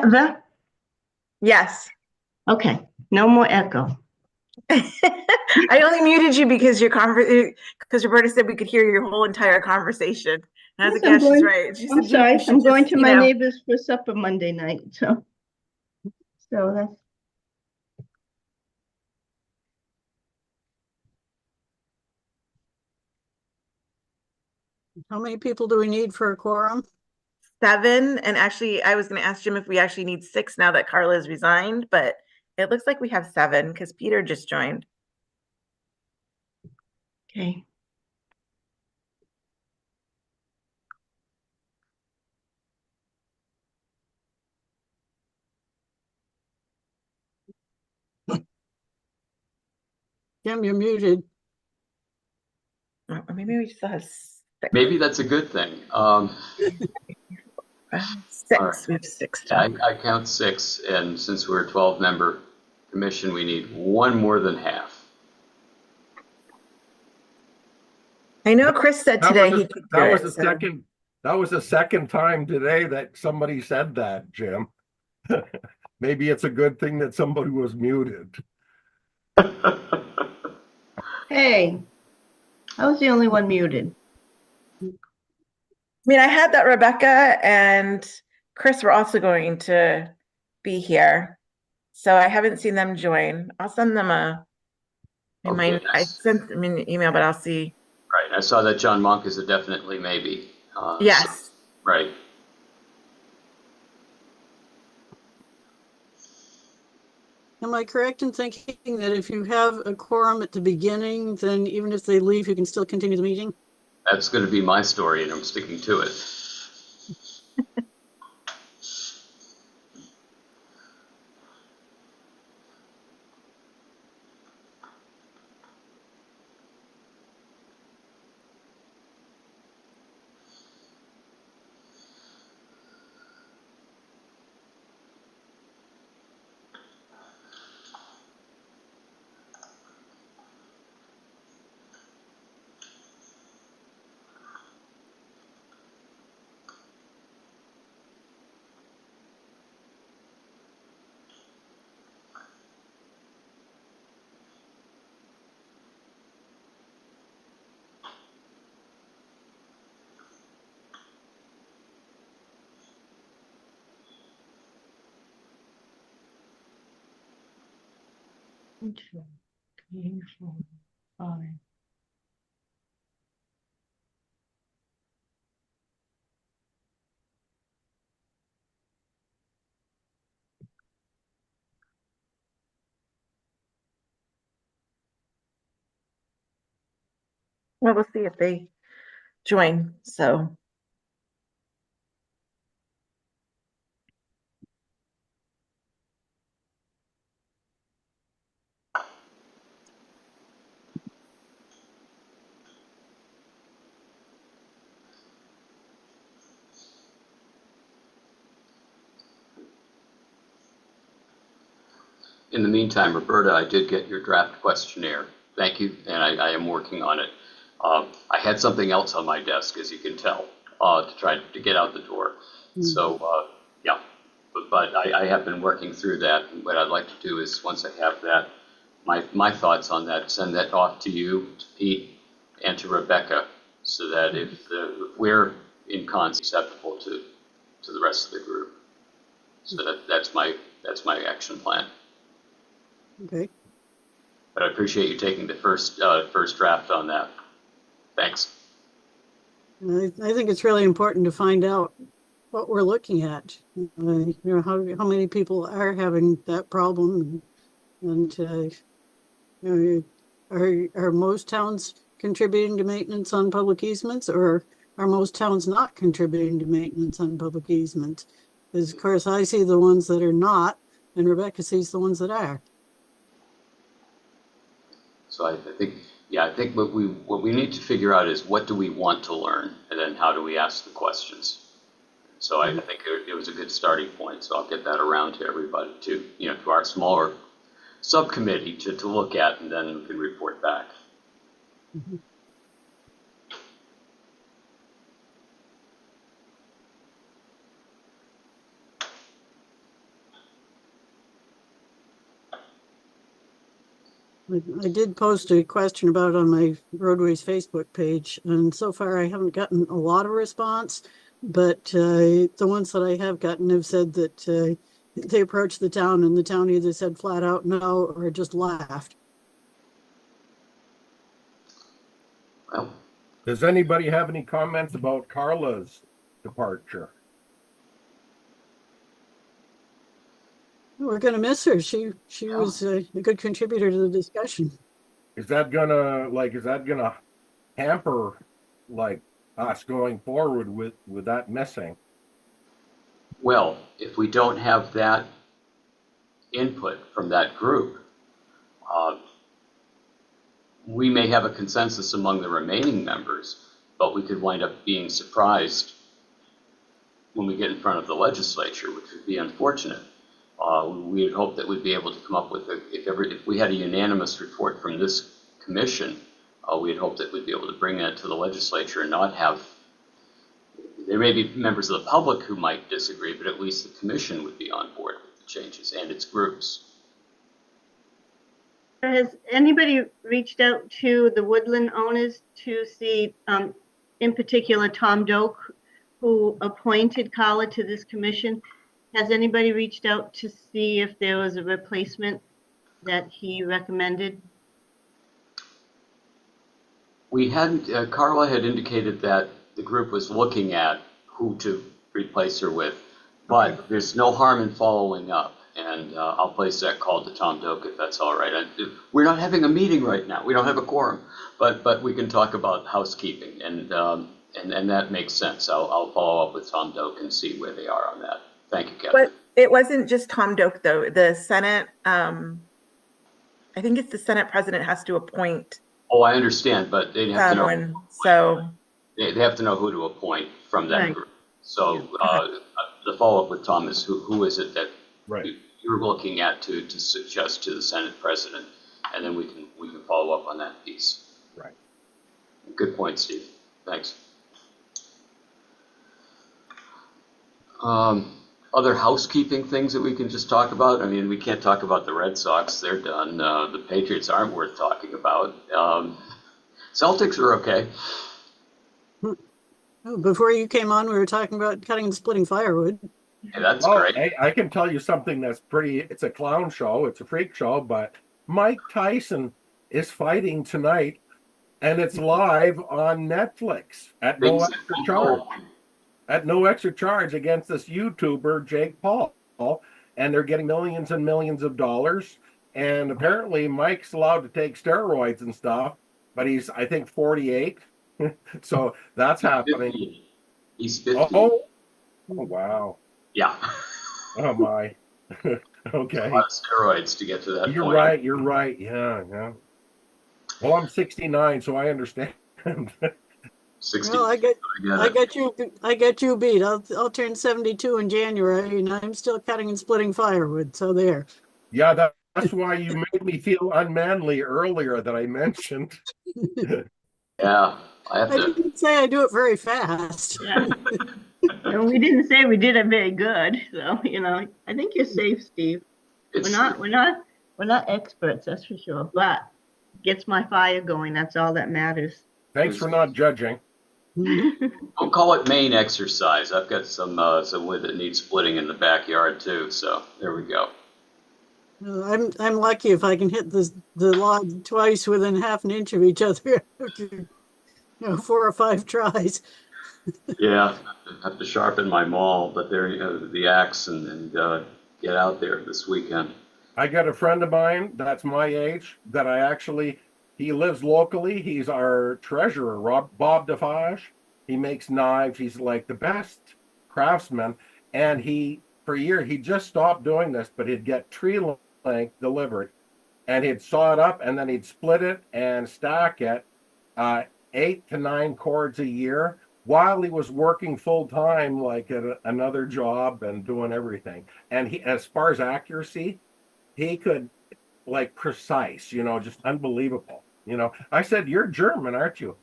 Heather? Yes. Okay, no more echo. I only muted you because Roberta said we could hear your whole entire conversation. And I was like, yeah, she's right. She I'm said, sorry, you should I'm going just, to my neighbors for supper Monday night, so that's. How many people do we need for a quorum? 7. And actually, I was going to ask Jim if we actually need 6 now that Carla has resigned, but it looks like we have 7 because Peter just joined. Okay. Jim, you're muted. Or maybe we just have 6. Maybe that's a good thing. 6. Right. We have 6. Yeah, I count 6, and since we're a 12-member commission, we need one more than half. I know Chris said today he could do it. That was the second time today that somebody said that, Jim. Maybe it's a good thing that somebody was muted. Hey, I was the only one muted. I mean, I had that Rebecca and Chris were also going to be here. So I haven't seen them join. I'll send them a reminder. Okay, I sent them an email, but I'll see. Right. I saw that John Monk is a definitely maybe. Yes. So, right. Am I correct in thinking that if you have a quorum at the beginning, then even if they leave, you can still continue the meeting? That's going to be my story, and I'm sticking to it. Well, we'll see if they join. So. In the meantime, Roberta, I did get your draft questionnaire. Thank you, and I am working on it. I had something else on my desk, as you can tell, to try to get out the door. So, yeah, but I have been working through that. And what I'd like to do is, once I have that, my thoughts on that, send that off to you, to Pete, and to Rebecca, so that if we're in acceptable to the rest of the group. So that's my action plan. Okay. But I appreciate you taking the first draft on that. Thanks. I think it's really important to find out what we're looking at. You know, how many people are having that problem, and you know, are most towns contributing to maintenance on public easements, or are most towns not contributing to maintenance on public easements? Because of course I see the ones that are not, and Rebecca sees the ones that are. So I think what we need to figure out is what do we want to learn, and then how do we ask the questions. So I think it was a good starting point. So I'll get that around to everybody, to our smaller subcommittee to look at, and then we can report back. Mm-hmm. I did post a question about it on my roadways Facebook page, and so far I haven't gotten a lot of response. But the ones that I have gotten have said that they approached the town and the town either said flat out no or just laughed. Well, Does anybody have any comments about Carla's departure? We're going to miss her. She was a good contributor to the discussion. Is that gonna hamper like us going forward with that missing? well, if we don't have that input from that group, we may have a consensus among the remaining members, but we could wind up being surprised when we get in front of the legislature, which would be unfortunate. We would hope that we'd be able to come up with, if we had a unanimous report from this commission, we'd hope that we'd be able to bring that to the legislature and not have, there may be members of the public who might disagree, but at least the commission would be on board with the changes and its groups. Has anybody reached out to the woodland owners to see, in particular, Tom Doak, who appointed Carla to this commission? Has anybody reached out to see if there was a replacement that he recommended? We hadn't, Carla had indicated that the group was looking at who to replace her with, but there's no harm in following up. And I'll place that call to Tom Doak if that's all right. We're not having a meeting right now. We don't have a quorum, but we can talk about housekeeping, and that makes sense. I'll follow up with Tom Doak and see where they are on that. Thank you, Kevin. But it wasn't just Tom Doak, though. The Senate, I think it's the Senate president has to appoint Oh, I understand, but they'd have to know. someone. So They have to know who to appoint from that Right. group. So the follow up with Tom is who is it that Right. you're looking at to suggest to the Senate president, and then we can follow up on that piece. Right. Good point, Steve. Thanks. Other housekeeping things that we can just talk about? I mean, we can't talk about the Red Sox. They're done. The Patriots aren't worth talking about. Celtics are okay. Oh, before you came on, we were talking about cutting and splitting firewood. Hey, that's Oh, great. I can tell you something that's it's a clown show, it's a freak show, but Mike Tyson is fighting tonight, and it's live on Netflix at no Things- extra charge. At no extra charge against this YouTuber, Jake Paul, and they're getting millions and millions of dollars. And apparently Mike's allowed to take steroids and stuff, but he's, I think, 48. So that's happening. He's 50. Oh, wow. Yeah. Oh my. A Okay. lot of steroids to get to that You're point. right. You're right. Yeah. Yeah. Well, I'm 69, so I understand. 60. Well, I get it. I get you beat. I'll turn 72 in January, and I'm still cutting and splitting firewood. So there. Yeah, that's why you made me feel unmanly earlier that I mentioned. Yeah. I have I to. didn't say I do it very fast. Yeah. And we didn't say we did it very good, so I think you're safe, Steve. It's, We're not experts, that's for sure. But gets my fire going. That's all that matters. Thanks for not judging. Don't call it Maine exercise. I've got some wood that needs splitting in the backyard too. So there we go. I'm lucky if I can hit the log twice within half an inch of each other. 4 or 5 tries. Yeah, I have to sharpen my maul, but there, the axe and get out there this weekend. I got a friend of mine that's my age that he lives locally. He's our treasurer, Bob DeFage. He makes knives. He's like the best craftsman. And for a year, he just stopped doing this, but he'd get tree length delivered and he'd saw it up and then he'd split it and stack it 8 to 9 cords a year while he was working full time, like at another job and doing everything. And as far as accuracy, he could like precise, just unbelievable. I said, "You're German, aren't you?"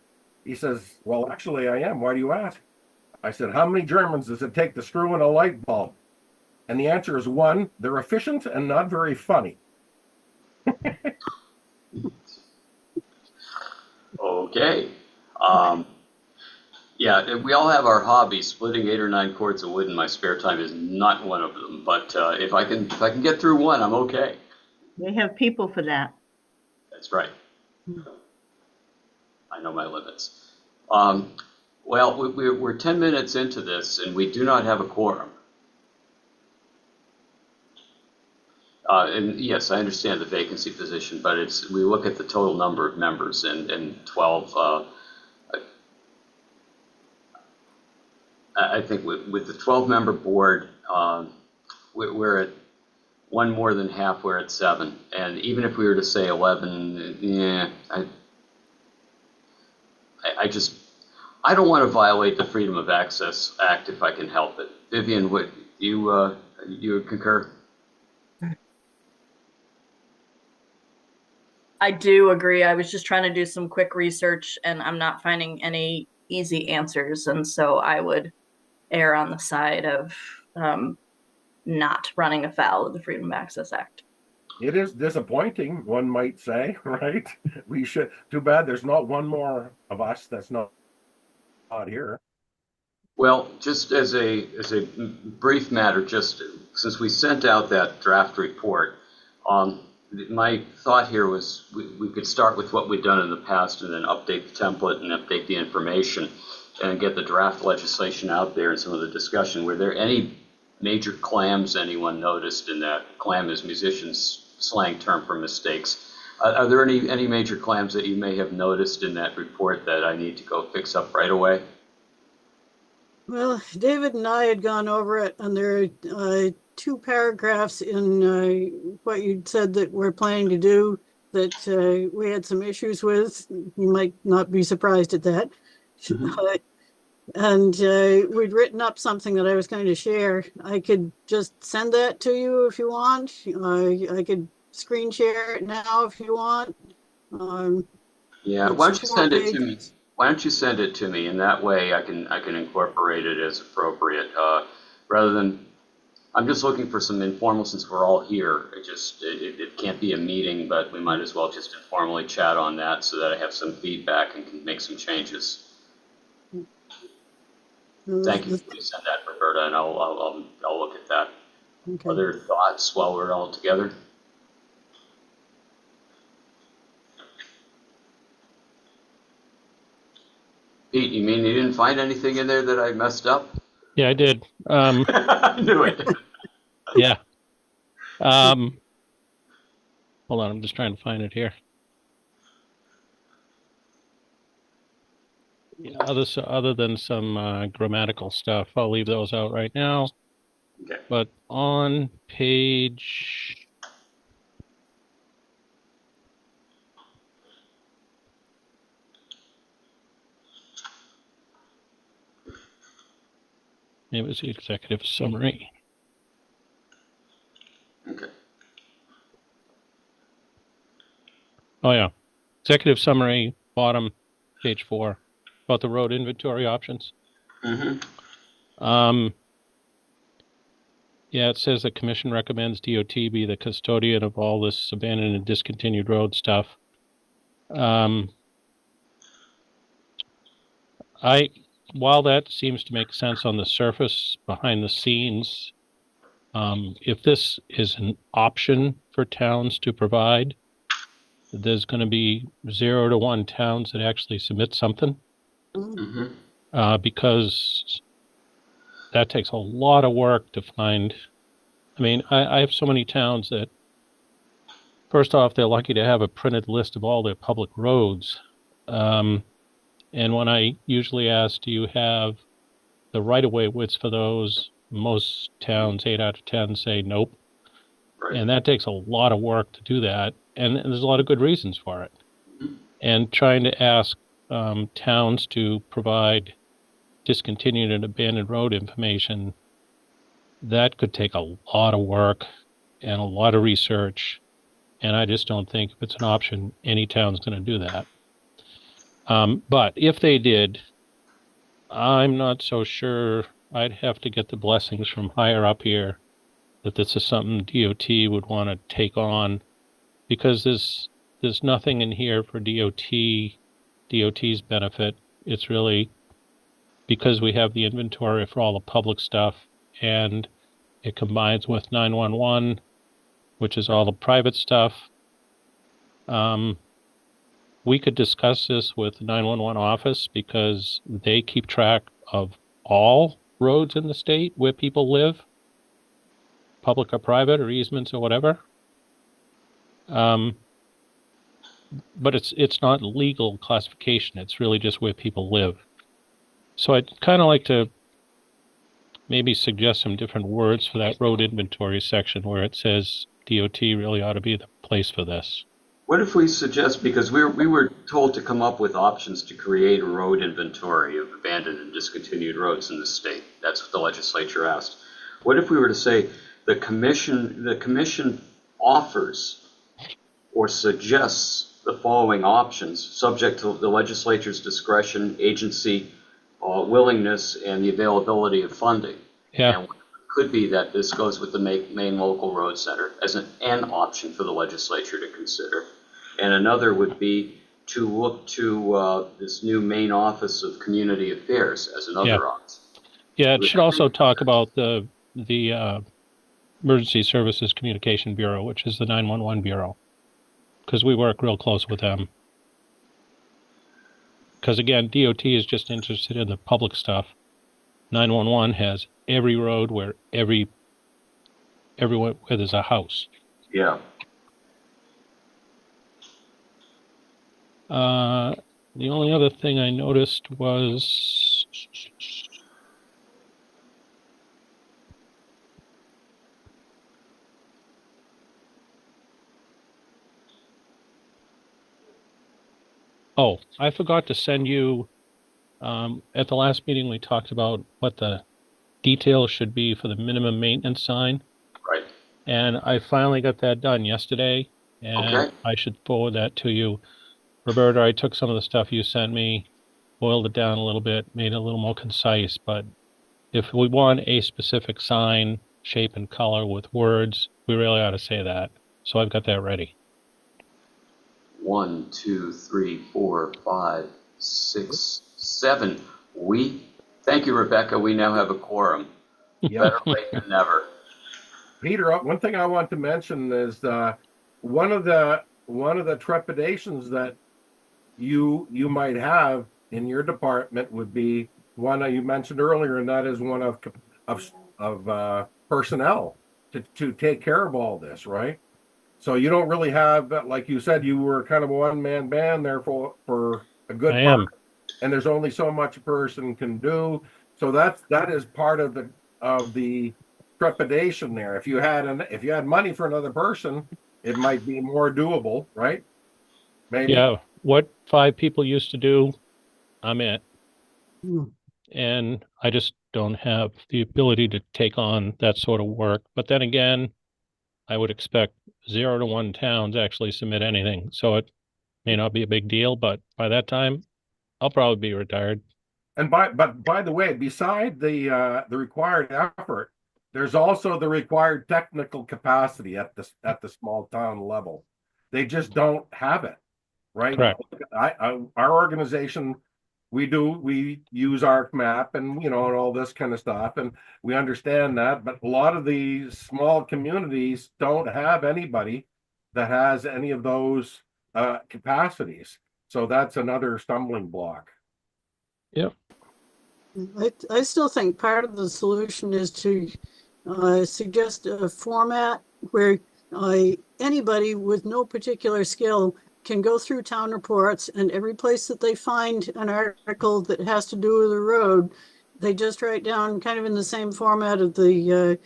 He says, "Well, actually I am. Why do you ask?" I said, "How many Germans does it take to screw in a light bulb?" And the answer is 1, they're efficient and not very funny. Okay. Yeah, we all have our hobbies. Splitting 8 or 9 cords of wood in my spare time is not one of them. But if I can get through one, I'm okay. They have people for that. That's right. I know my limits. Well, we're 10 minutes into this, and we do not have a quorum. And yes, I understand the vacancy position, but we look at the total number of members, and 12. I think with the 12-member board, we're at one more than half. We're at 7, and even if we were to say 11, yeah, I don't want to violate the Freedom of Access Act if I can help it. Vivian, would you concur? I do agree. I was just trying to do some quick research and I'm not finding any easy answers. And so I would err on the side of not running afoul of the Freedom of Access Act. It is disappointing, one might say, right? We should, too bad there's not one more of us that's not here. Well, just as a brief matter, just since we sent out that draft report, my thought here was we could start with what we've done in the past and then update the template and update the information and get the draft legislation out there and some of the discussion. Were there any major clams anyone noticed in that? Clam is musicians' slang term for mistakes. Are there any major clams that you may have noticed in that report that I need to go fix up right away? Well, David and I had gone over it, and there are 2 paragraphs in what you said that we're planning to do that we had some issues with. You might not be surprised at that. Mm-hmm. And we'd written up something that I was going to share. I could just send that to you if you want. I could screen share it now if you want. Yeah, why don't you send it to me? Why don't you send it to me, and that way I can incorporate it as appropriate, rather than I'm just looking for some informal, since we're all here. It can't be a meeting, but we might as well just informally chat on that so that I have some feedback and can make some changes. Thank you. Please send that, Roberta, and I'll look at that. Okay. Other thoughts while we're all together? Pete, you mean you didn't find anything in there that I messed up? Yeah, I did. I knew it. Yeah. Hold on, I'm just trying to find it here. Yeah, other than some grammatical stuff, I'll leave those out right now. Okay. But on page... It was the executive summary. Okay. Oh yeah, executive summary, bottom, page 4, about the road inventory options. Mm-hmm. Yeah, it says the commission recommends DOT be the custodian of all this abandoned and discontinued road stuff. While that seems to make sense on the surface, behind the scenes, if this is an option for towns to provide, there's going to be 0 to 1 towns that actually submit something. Mm-hmm. Because that takes a lot of work to find. I mean, I have so many towns that, first off, they're lucky to have a printed list of all their public roads. And when I usually ask, do you have the right-of-way widths for those, most towns, 8 out of 10, say nope. Right. And that takes a lot of work to do that. And there's a lot of good reasons for it. Mm-hmm. And trying to ask towns to provide discontinued and abandoned road information, that could take a lot of work and a lot of research. And I just don't think if it's an option, any town's going to do that. But if they did, I'm not so sure. I'd have to get the blessings from higher up here that this is something DOT would want to take on, because there's nothing in here for DOT DOT's benefit. It's really because we have the inventory for all the public stuff, and it combines with 911, which is all the private stuff. We could discuss this with the 911 office because they keep track of all roads in the state where people live, public or private or easements or whatever. But it's not legal classification. It's really just where people live. So I'd kind of like to maybe suggest some different words for that road inventory section where it says DOT really ought to be the place for this. What if we suggest, because we were told to come up with options to create a road inventory of abandoned and discontinued roads in the state. That's what the legislature asked. What if we were to say the commission offers or suggests the following options, subject to the legislature's discretion, agency, willingness, and the availability of funding? Yeah. And it could be that this goes with the Maine Local Road Center as an option for the legislature to consider. And another would be to look to this new Maine Office of Community Affairs as another option. Yeah, it should also talk about the Emergency Services Communication Bureau, which is the 911 Bureau, because we work real close with them. Because again, DOT is just interested in the public stuff. 911 has every road where everywhere where there's a house. Yeah. The only other thing I noticed was I forgot to send you at the last meeting we talked about what the details should be for the minimum maintenance sign. Right. And I finally got that done yesterday, and okay. I should forward that to you. Roberta, I took some of the stuff you sent me, boiled it down a little bit, made it a little more concise, but if we want a specific sign, shape, and color with words, we really ought to say that. So I've got that ready. 1, 2, 3, 4, 5, 6, 7. Thank you, Rebecca. We now have a quorum. Yeah. Better late than never. Peter, one thing I want to mention is one of the trepidations that you might have in your department would be one that you mentioned earlier, and that is one of personnel to take care of all this, right? So you don't really have, like you said, you were kind of a one-man band there for a good part, and there's only so much a person can do. So that is part of the trepidation there. If you had money for another person, it might be more doable, right? Maybe. Yeah, what 5 people used to do, I'm at. Mm. And I just don't have the ability to take on that sort of work. But then again, I would expect 0 to 1 towns actually submit anything. So it may not be a big deal, but by that time, I'll probably be retired. And by the way, beside the required effort, there's also the required technical capacity at the small town level. They just don't have it, right? Correct. Our organization, we use ArcMap and and all this kind of stuff, and we understand that. But a lot of these small communities don't have anybody that has any of those capacities. So that's another stumbling block. Yep. I still think part of the solution is to suggest a format where anybody with no particular skill can go through town reports, and every place that they find an article that has to do with a road, they just write down kind of in the same format of the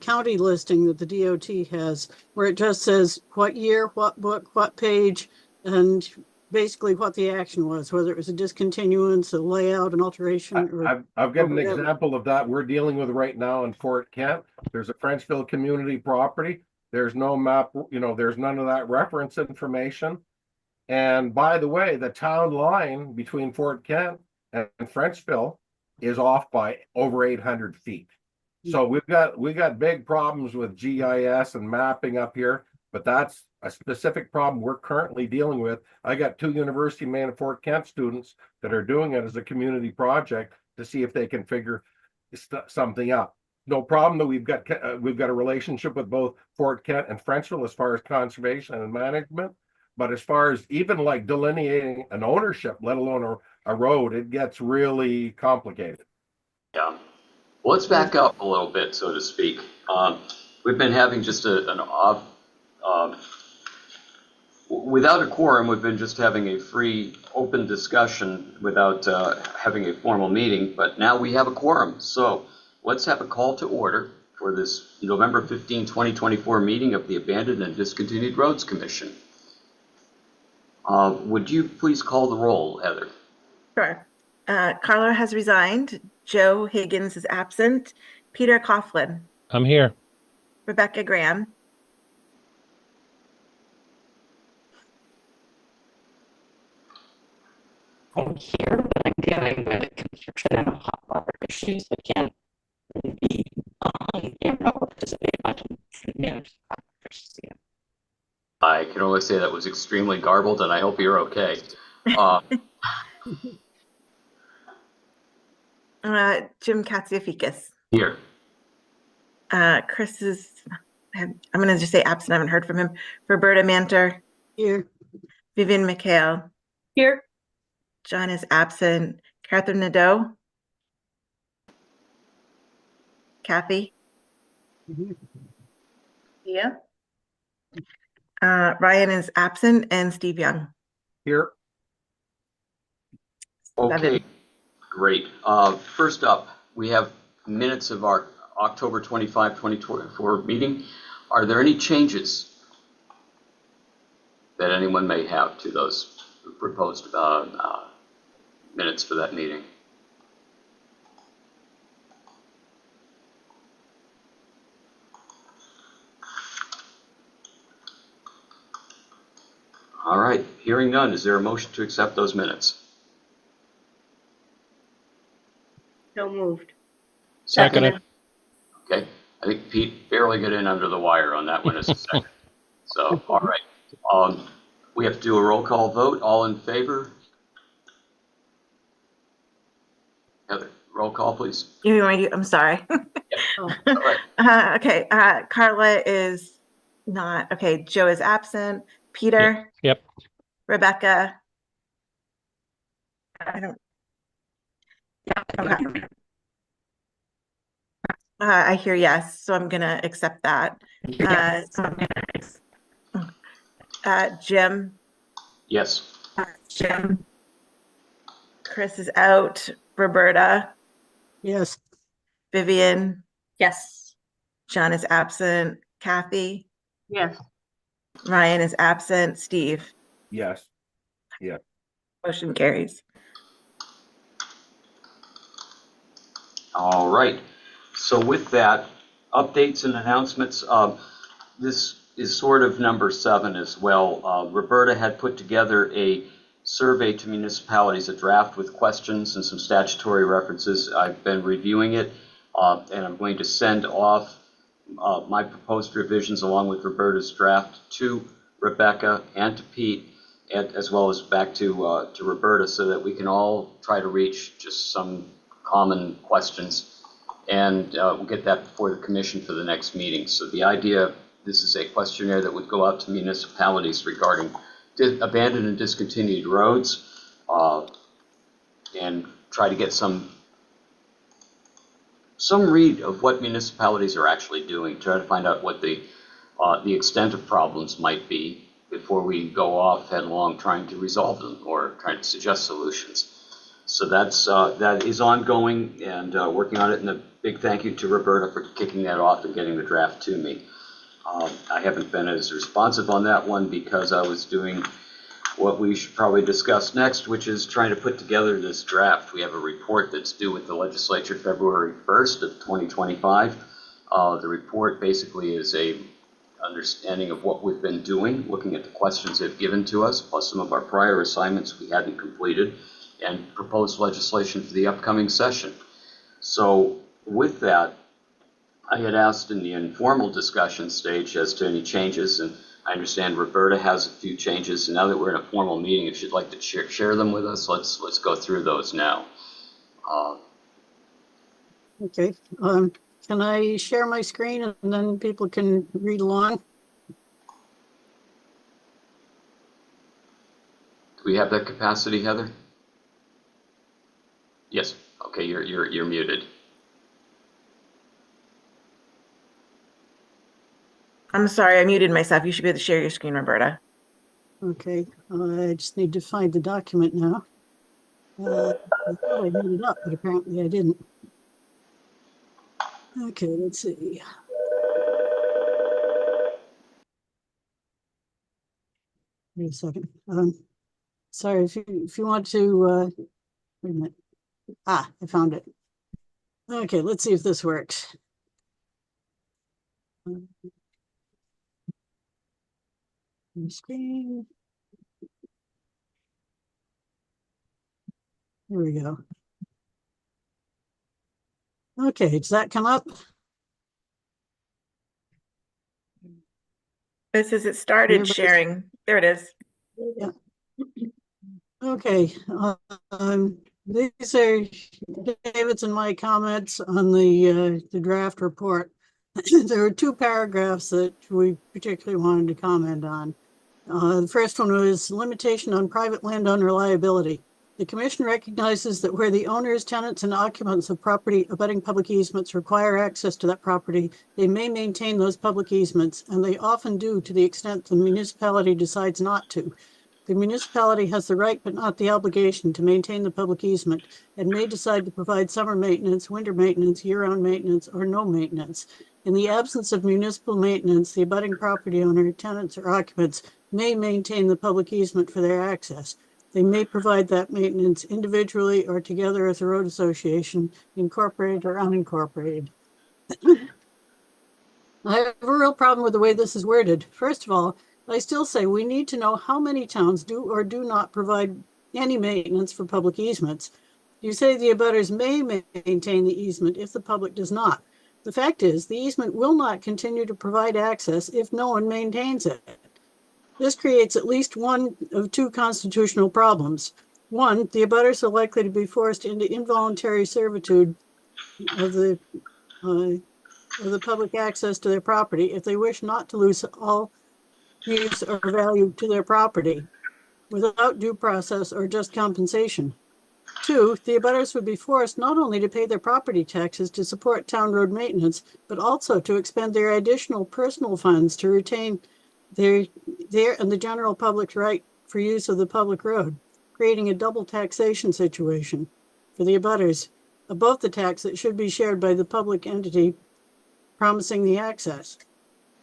county listing that the DOT has, where it just says what year, what book, what page, and basically what the action was, whether it was a discontinuance, a layout, an alteration. I've got an example of that we're dealing with right now in Fort Kent. There's a Frenchville community property. There's no map, there's none of that reference information. And by the way, the town line between Fort Kent and Frenchville is off by over 800 feet. So we got big problems with GIS and mapping up here. but that's a specific problem we're currently dealing with. I got 2 University of Maine and Fort Kent students that are doing it as a community project to see if they can figure something out. No problem that we've got a relationship with both Fort Kent and Frenchville as far as conservation and management, but as far as even like delineating an ownership, let alone a road, it gets really complicated. Yeah. Well, let's back up a little bit, so to speak. We've been having just an off, without a quorum, we've been just having a free, open discussion without having a formal meeting, but now we have a quorum. So let's have a call to order for this November 15, 2024 meeting of the Abandoned and Discontinued Roads Commission. Would you please call the roll, Heather? Sure. Carla has resigned. Joe Higgins is absent. Peter Coughlin. I'm here. Rebecca Graham. I'm here, but I'm dealing with construction and hot water issues. I can't really be participate much in managed efficiency. I can only say that was extremely garbled, and I hope you're okay. Jim Katsiaficas. Here. Chris is, I'm going to just say absent. I haven't heard from him. Roberta Manter. Here. Vivian McHale. Here. John is absent. Catherine Nadeau. Kathy. Yeah. Ryan is absent, and Steve Young. Here. Okay, great. First up, we have minutes of our October 25, 2024 meeting. Are there any changes that anyone may have to those proposed minutes for that meeting? All right, hearing none, is there a motion to accept those minutes? So moved. Seconded. Okay, I think Pete barely got in under the wire on that one as a second. So, all right. We have to do a roll call vote. All in favor? Heather, roll call, please. You want me to, I'm sorry. All right. Okay. Carla is not. Okay. Joe is absent. Peter. Yep. Rebecca. I don't. Okay. I hear yes, so I'm gonna accept that. Jim. Yes. Jim. Chris is out. Roberta. Yes. Vivian. Yes. John is absent. Kathy. Yes. Ryan is absent. Steve. Yes. Motion carries. All right. So with that, updates and announcements. This is sort of number 7 as well. Roberta had put together a survey to municipalities, a draft with questions and some statutory references. I've been reviewing it, and I'm going to send off my proposed revisions along with Roberta's draft to Rebecca and to Pete, and as well as back to Roberta, so that we can all try to reach just some common questions, and we'll get that before the commission for the next meeting. So the idea, this is a questionnaire that would go out to municipalities regarding abandoned and discontinued roads, and try to get some read of what municipalities are actually doing, try to find out what the extent of problems might be before we go off headlong trying to resolve them or trying to suggest solutions. So that is ongoing, and working on it, and a big thank you to Roberta for kicking that off and getting the draft to me. I haven't been as responsive on that one because I was doing what we should probably discuss next, which is trying to put together this draft. We have a report that's due with the legislature February 1st of 2025. The report basically is a understanding of what we've been doing, looking at the questions they've given to us, plus some of our prior assignments we hadn't completed, and proposed legislation for the upcoming session. So with that, I had asked in the informal discussion stage as to any changes, and I understand Roberta has a few changes. And now that we're in a formal meeting, if you'd like to share them with us, let's go through those now. Okay, can I share my screen and then people can read along? Do we have that capacity, Heather? Yes. Okay, you're muted. I'm sorry, I muted myself. You should be able to share your screen, Roberta. Okay, I just need to find the document now. I thought I had it up, but apparently I didn't. Okay, let's see. Wait a second. Sorry, if you want to, wait a minute. I found it. Okay, let's see if this works. Screen. Here we go. Okay, does that come up? It says it started Everybody's- sharing. There it is. Yeah. Okay, these are David's and my comments on the draft report. There were two paragraphs that we particularly wanted to comment on. The first one was limitation on private landowner liability. The commission recognizes that where the owners, tenants, and occupants of property abutting public easements require access to that property, they may maintain those public easements, and they often do to the extent the municipality decides not to. The municipality has the right but not the obligation to maintain the public easement and may decide to provide summer maintenance, winter maintenance, year-round maintenance, or no maintenance. In the absence of municipal maintenance, the abutting property owner, tenants, or occupants may maintain the public easement for their access. They may provide that maintenance individually or together as a road association, incorporated or unincorporated. I have a real problem with the way this is worded. First of all, I still say we need to know how many towns do or do not provide any maintenance for public easements. You say the abutters may maintain the easement if the public does not. The fact is, the easement will not continue to provide access if no one maintains it. This creates at least one of two constitutional problems. One, the abutters are likely to be forced into involuntary servitude of the public access to their property if they wish not to lose all use or value to their property without due process or just compensation. Two, the abutters would be forced not only to pay their property taxes to support town road maintenance, but also to expend their additional personal funds to retain their and the general public's right for use of the public road, creating a double taxation situation for the abutters above the tax that should be shared by the public entity promising the access.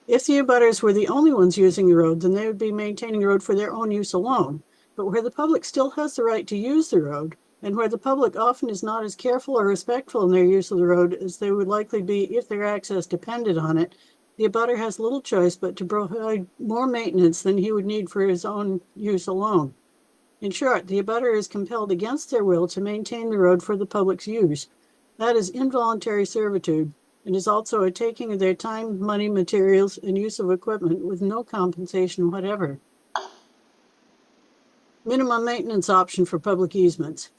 If the abutters were the only ones using the road, then they would be maintaining the road for their own use alone. But where the public still has the right to use the road, and where the public often is not as careful or respectful in their use of the road as they would likely be if their access depended on it, the abutter has little choice but to provide more maintenance than he would need for his own use alone. In short, the abutter is compelled against their will to maintain the road for the public's use. That is involuntary servitude, and is also a taking of their time, money, materials, and use of equipment with no compensation whatever. Minimum maintenance option for public easements.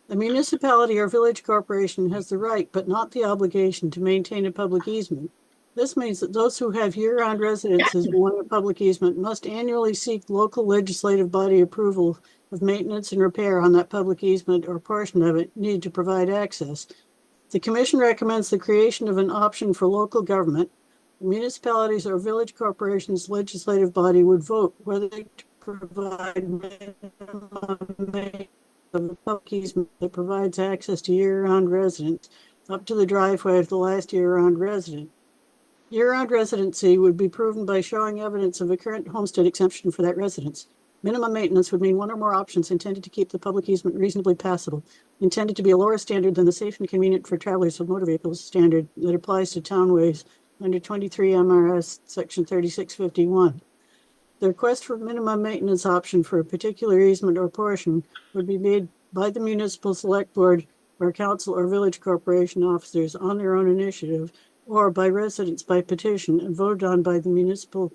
A municipality or village corporation has the right, but not the obligation, to maintain a public easement. This means that those who have year-round residences along a public easement must annually seek local legislative body approval of maintenance and repair on that public easement or portion of it needed to provide access. The Commission recommends the creation of an option for local government. Municipalities or village corporations' legislative body would vote whether to provide minimum of the public easement that provides access to year-round residents up to the driveway of the last year-round resident. Year-round residency would be proven by showing evidence of a current homestead exemption for that residence. Minimum maintenance would mean one or more options intended to keep the public easement reasonably passable, intended to be a lower standard than the safe and convenient for travelers with motor vehicles standard that applies to townways under 23 MRS section 3651. The request for minimum maintenance option for a particular easement or portion would be made by the municipal select board or council or village corporation officers on their own initiative, or by residents by petition and voted on by the municipal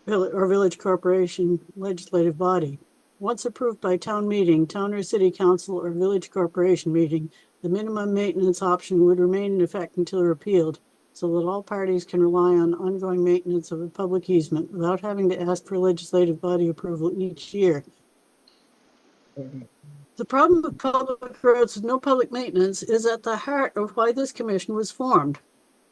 or village corporation legislative body. Once approved by town meeting, town or city council or village corporation meeting, the minimum maintenance option would remain in effect until repealed, so that all parties can rely on ongoing maintenance of a public easement without having to ask for legislative body approval each year. The problem with public roads with no public maintenance is at the heart of why this commission was formed.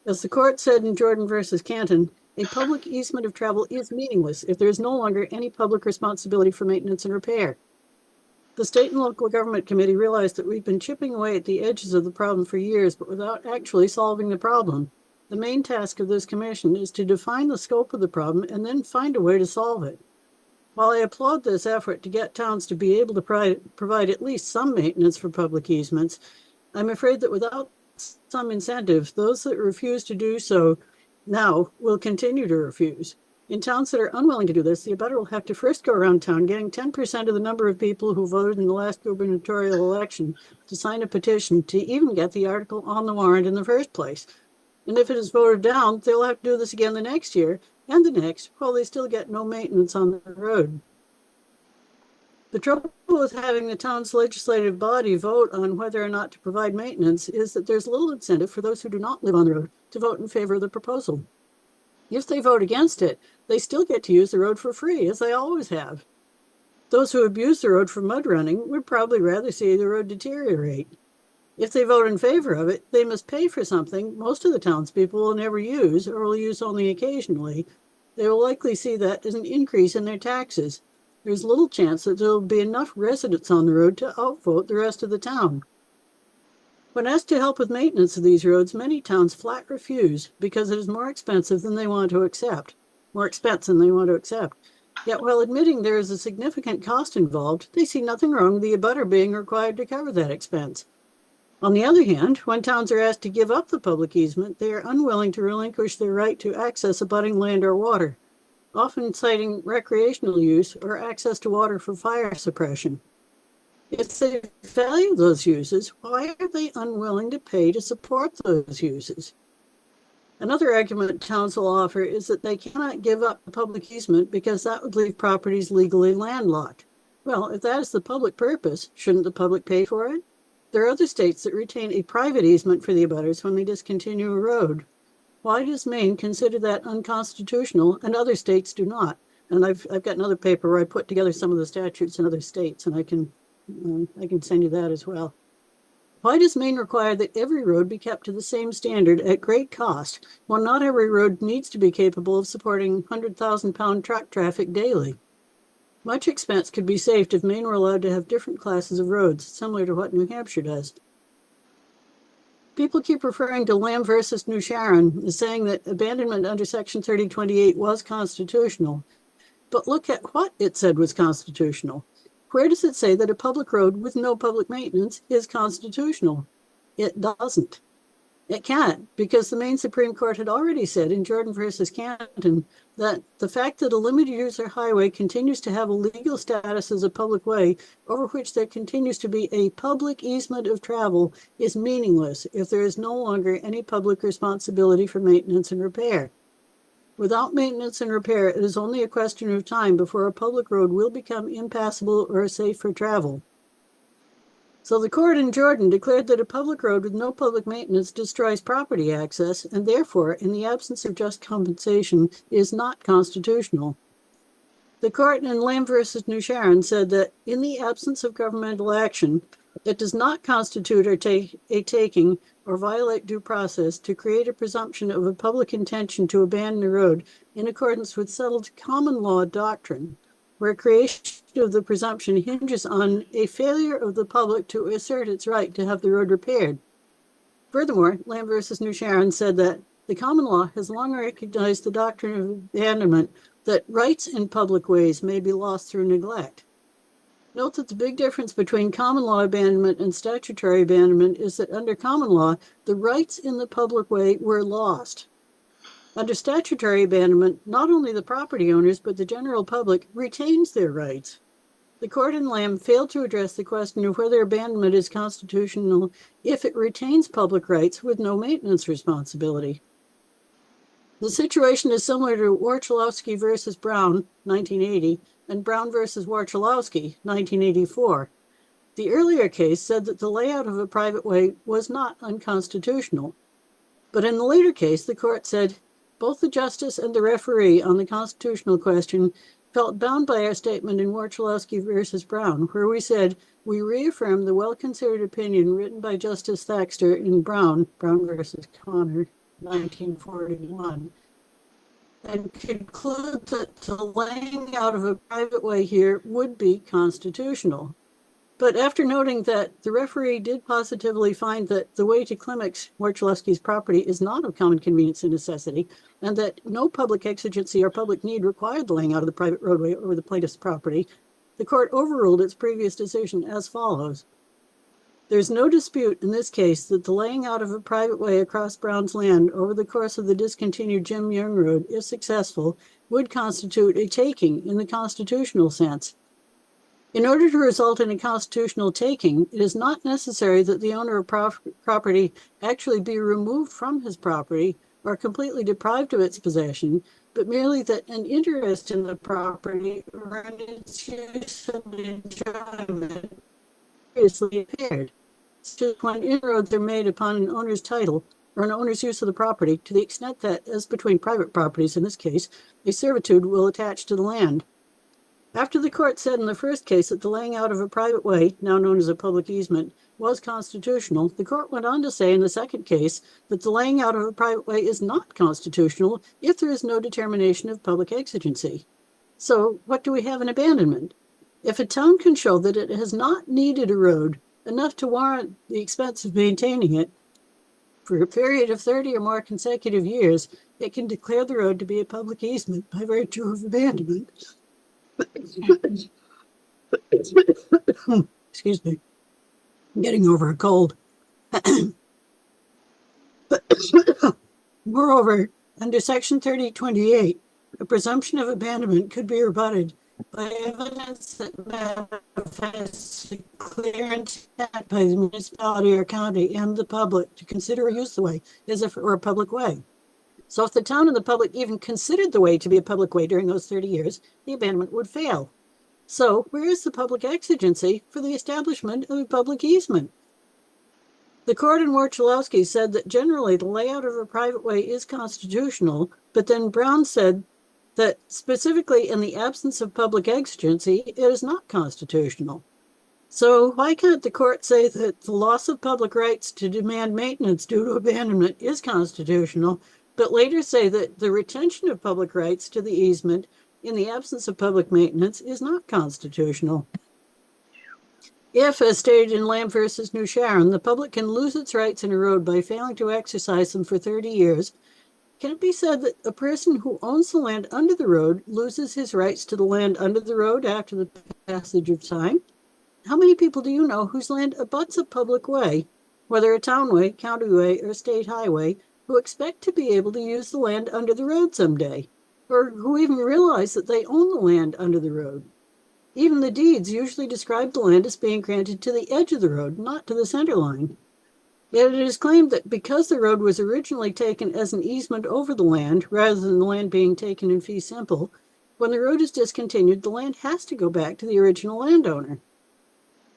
As the court said in Jordan versus Canton, a public easement of travel is meaningless if there is no longer any public responsibility for maintenance and repair. The State and Local Government Committee realized that we've been chipping away at the edges of the problem for years, but without actually solving the problem. The main task of this commission is to define the scope of the problem and then find a way to solve it. While I applaud this effort to get towns to be able to provide at least some maintenance for public easements, I'm afraid that without some incentive, those that refuse to do so now will continue to refuse. In towns that are unwilling to do this, the abutter will have to first go around town getting 10% of the number of people who voted in the last gubernatorial election to sign a petition to even get the article on the warrant in the first place. And if it is voted down, they'll have to do this again the next year and the next, while they still get no maintenance on the road. The trouble with having the town's legislative body vote on whether or not to provide maintenance is that there's little incentive for those who do not live on the road to vote in favor of the proposal. If they vote against it, they still get to use the road for free, as they always have. Those who abuse the road for mud running would probably rather see the road deteriorate. If they vote in favor of it, they must pay for something most of the townspeople will never use or will use only occasionally. They will likely see that as an increase in their taxes. There's little chance that there will be enough residents on the road to outvote the rest of the town. When asked to help with maintenance of these roads, many towns flat refuse because it is more expensive than they want to accept. Yet while admitting there is a significant cost involved, they see nothing wrong with the abutter being required to cover that expense. On the other hand, when towns are asked to give up the public easement, they are unwilling to relinquish their right to access abutting land or water, often citing recreational use or access to water for fire suppression. If they value those uses, why are they unwilling to pay to support those uses? Another argument towns will offer is that they cannot give up the public easement because that would leave properties legally landlocked. Well, if that is the public purpose, shouldn't the public pay for it? There are other states that retain a private easement for the abutters when they discontinue a road. Why does Maine consider that unconstitutional and other states do not? And I've got another paper where I put together some of the statutes in other states, and I can send you that as well. Why does Maine require that every road be kept to the same standard at great cost, when not every road needs to be capable of supporting 100,000-pound truck traffic daily? Much expense could be saved if Maine were allowed to have different classes of roads, similar to what New Hampshire does. People keep referring to Lamb versus New Sharon as saying that abandonment under Section 3028 was constitutional. But look at what it said was constitutional. Where does it say that a public road with no public maintenance is constitutional? It doesn't. It can't, because the Maine Supreme Court had already said in Jordan versus Canton that the fact that a limited user highway continues to have a legal status as a public way over which there continues to be a public easement of travel is meaningless if there is no longer any public responsibility for maintenance and repair. Without maintenance and repair, it is only a question of time before a public road will become impassable or safe for travel. So the court in Jordan declared that a public road with no public maintenance destroys property access and therefore, in the absence of just compensation, is not constitutional. The court in Lamb versus New Sharon said that in the absence of governmental action, it does not constitute a taking or violate due process to create a presumption of a public intention to abandon a road in accordance with settled common law doctrine, where creation of the presumption hinges on a failure of the public to assert its right to have the road repaired. Furthermore, Lamb versus New Sharon said that the common law has long recognized the doctrine of abandonment, that rights in public ways may be lost through neglect. Note that the big difference between common law abandonment and statutory abandonment is that under common law, the rights in the public way were lost. Under statutory abandonment, not only the property owners, but the general public retains their rights. The court in Lamb failed to address the question of whether abandonment is constitutional if it retains public rights with no maintenance responsibility. The situation is similar to Warchalowski versus Brown, 1980, and Brown versus Warchalowski, 1984. The earlier case said that the layout of a private way was not unconstitutional. But in the later case, the court said both the justice and the referee on the constitutional question felt bound by our statement in Warchalowski versus Brown, where we said we reaffirm the well-considered opinion written by Justice Thaxter in Brown versus Connor, 1941, and conclude that the laying out of a private way here would be constitutional. But after noting that the referee did positively find that the way to Klimek's, Warchalowski's property, is not of common convenience and necessity, and that no public exigency or public need required the laying out of the private roadway over the plaintiff's property, the court overruled its previous decision as follows. There's no dispute in this case that the laying out of a private way across Brown's land over the course of the discontinued Jim Young Road, if successful, would constitute a taking in the constitutional sense. In order to result in a constitutional taking, it is not necessary that the owner of property actually be removed from his property or completely deprived of its possession, but merely that an interest in the property or in its use and enjoyment previously appeared. So when inroads are made upon an owner's title or an owner's use of the property, to the extent that, as between private properties in this case, a servitude will attach to the land. After the court said in the first case that the laying out of a private way, now known as a public easement, was constitutional, the court went on to say in the second case that the laying out of a private way is not constitutional if there is no determination of public exigency. So what do we have in abandonment? If a town can show that it has not needed a road enough to warrant the expense of maintaining it for a period of 30 or more consecutive years, it can declare the road to be a public easement by virtue of abandonment. Excuse me. I'm getting over a cold. Moreover, under Section 3028, a presumption of abandonment could be rebutted by evidence that manifests a clear intent by the municipality or county and the public to consider or use the way as if it were a public way. So if the town and the public even considered the way to be a public way during those 30 years, the abandonment would fail. So where is the public exigency for the establishment of a public easement? The court in Warchalowski said that generally the layout of a private way is constitutional, but then Brown said that specifically in the absence of public exigency, it is not constitutional. So why can't the court say that the loss of public rights to demand maintenance due to abandonment is constitutional, but later say that the retention of public rights to the easement in the absence of public maintenance is not constitutional? If, as stated in Lamb versus New Sharon, the public can lose its rights in a road by failing to exercise them for 30 years, can it be said that a person who owns the land under the road loses his rights to the land under the road after the passage of time? How many people do you know whose land abuts a public way, whether a townway, county way, or state highway, who expect to be able to use the land under the road someday, or who even realize that they own the land under the road? Even the deeds usually describe the land as being granted to the edge of the road, not to the center line. Yet it is claimed that because the road was originally taken as an easement over the land, rather than the land being taken in fee simple, when the road is discontinued, the land has to go back to the original landowner.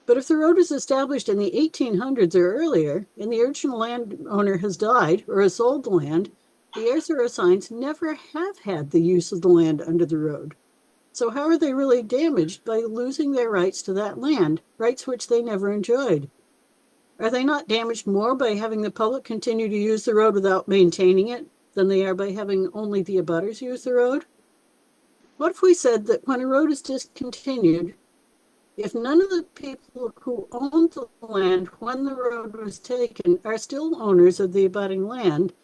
But if the road was established in the 1800s or earlier, and the original landowner has died or has sold the land, the heirs or assigns never have had the use of the land under the road. So how are they really damaged by losing their rights to that land, rights which they never enjoyed? Are they not damaged more by having the public continue to use the road without maintaining it than they are by having only the abutters use the road? What if we said that when a road is discontinued, if none of the people who owned the land when the road was taken are still owners of the abutting land,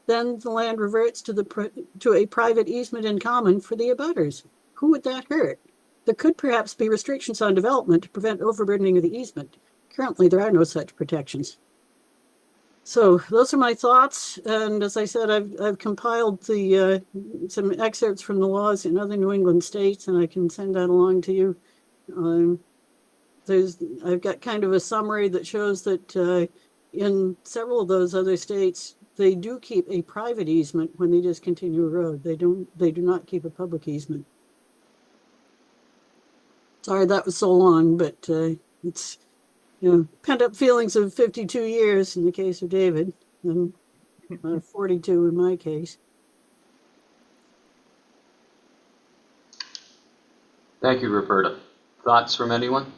then the land reverts to a private easement in common for the abutters? Who would that hurt? There could perhaps be restrictions on development to prevent overburdening of the easement. Currently, there are no such protections. So those are my thoughts. And as I said, I've compiled some excerpts from the laws in other New England states, and I can send that along to you. I've got kind of a summary that shows that in several of those other states, they do keep a private easement when they discontinue a road. They do not keep a public easement. Sorry that was so long, but it's, pent up feelings of 52 years in the case of David, and 42 in my case. Thank you, Roberta. Thoughts from anyone?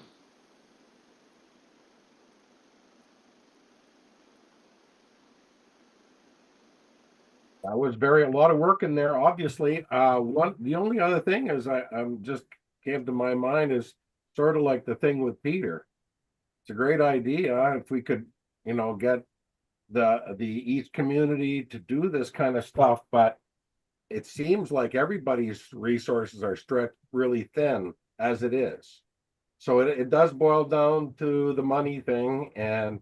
That was a lot of work in there, obviously. The only other thing is I'm just came to my mind is sort of like the thing with Peter. It's a great idea if we could, get the East community to do this kind of stuff, but it seems like everybody's resources are stretched really thin as it is. So it does boil down to the money thing, and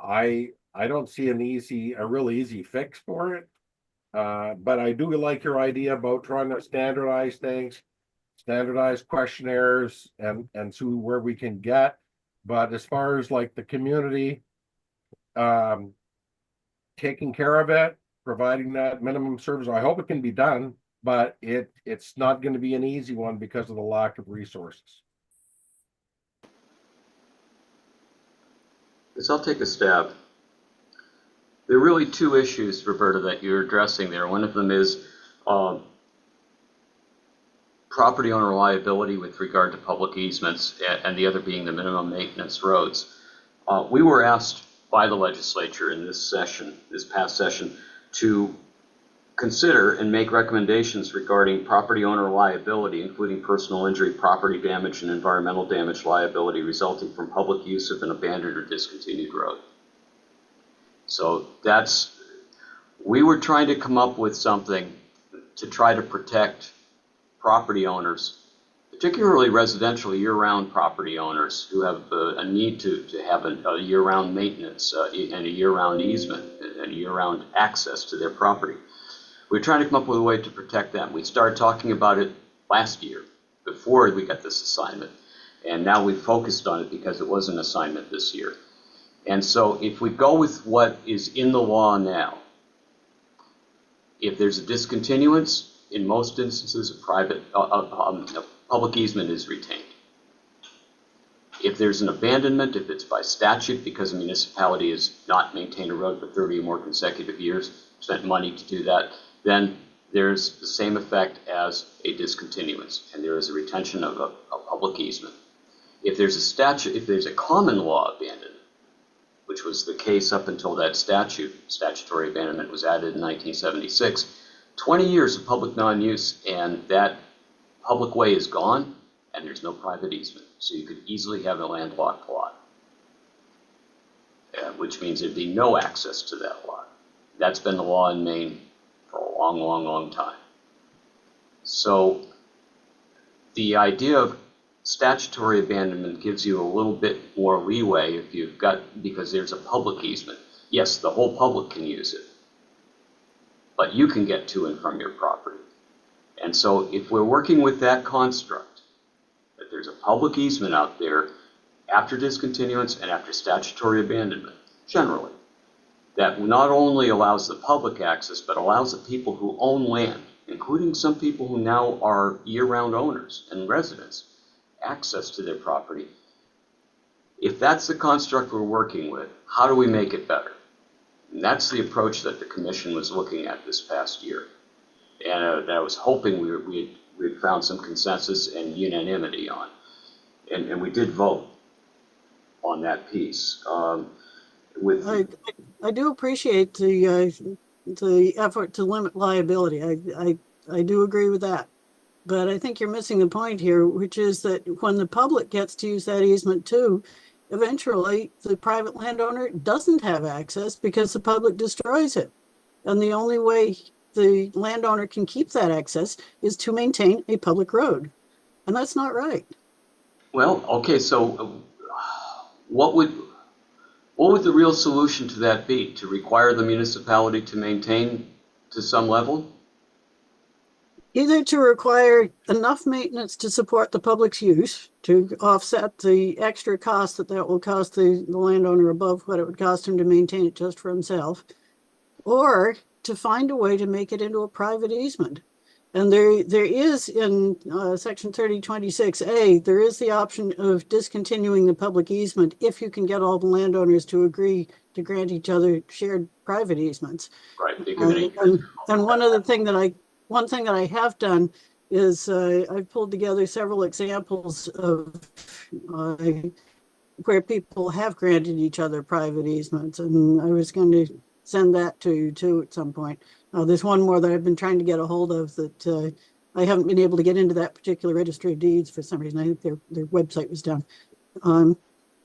I don't see a real easy fix for it. But I do like your idea about trying to standardize things, standardize questionnaires, and see where we can get. But as far as like the community taking care of it, providing that minimum service, I hope it can be done, but it's not going to be an easy one because of the lack of resources. Yes, I'll take a stab. There are really two issues, Roberta, that you're addressing there. One of them is property owner liability with regard to public easements, and the other being the minimum maintenance roads. We were asked by the legislature in this past session, to consider and make recommendations regarding property owner liability, including personal injury, property damage, and environmental damage liability resulting from public use of an abandoned or discontinued road. So we were trying to come up with something to try to protect property owners, particularly residential year-round property owners who have a need to have a year-round maintenance and a year-round easement and year-round access to their property. We're trying to come up with a way to protect them. We started talking about it last year before we got this assignment, and now we've focused on it because it was an assignment this year. And so if we go with what is in the law now, if there's a discontinuance, in most instances, a public easement is retained. If there's an abandonment, if it's by statute because a municipality has not maintained a road for 30 or more consecutive years, spent money to do that, then there's the same effect as a discontinuance, and there is a retention of a public easement. If there's a common law abandonment, which was the case up until that statutory abandonment was added in 1976, 20 years of public non-use, and that public way is gone, and there's no private easement. So you could easily have a landlocked lot, which means there'd be no access to that lot. That's been the law in Maine for a long, long, long time. So the idea of statutory abandonment gives you a little bit more leeway if you've got, because there's a public easement. Yes, the whole public can use it, but you can get to and from your property. And so if we're working with that construct, that there's a public easement out there after discontinuance and after statutory abandonment, generally, that not only allows the public access, but allows the people who own land, including some people who now are year-round owners and residents, access to their property. If that's the construct we're working with, how do we make it better? And that's the approach that the commission was looking at this past year. And I was hoping we'd found some consensus and unanimity on. And we did vote on that piece. I do appreciate the effort to limit liability. I do agree with that. But I think you're missing the point here, which is that when the public gets to use that easement too, eventually the private landowner doesn't have access because the public destroys it. And the only way the landowner can keep that access is to maintain a public road. And that's not right. Well, okay, so what would the real solution to that be? To require the municipality to maintain to some level? Either to require enough maintenance to support the public's use, to offset the extra cost that will cost the landowner above what it would cost him to maintain it just for himself, or to find a way to make it into a private easement. And there is in section 3026A, there is the option of discontinuing the public easement if you can get all the landowners to agree to grant each other shared private easements. Right. And one thing that I have done is I've pulled together several examples of where people have granted each other private easements, and I was going to send that to you too at some point. There's one more that I've been trying to get a hold of that I haven't been able to get into that particular registry of deeds for some reason. I think their website was down.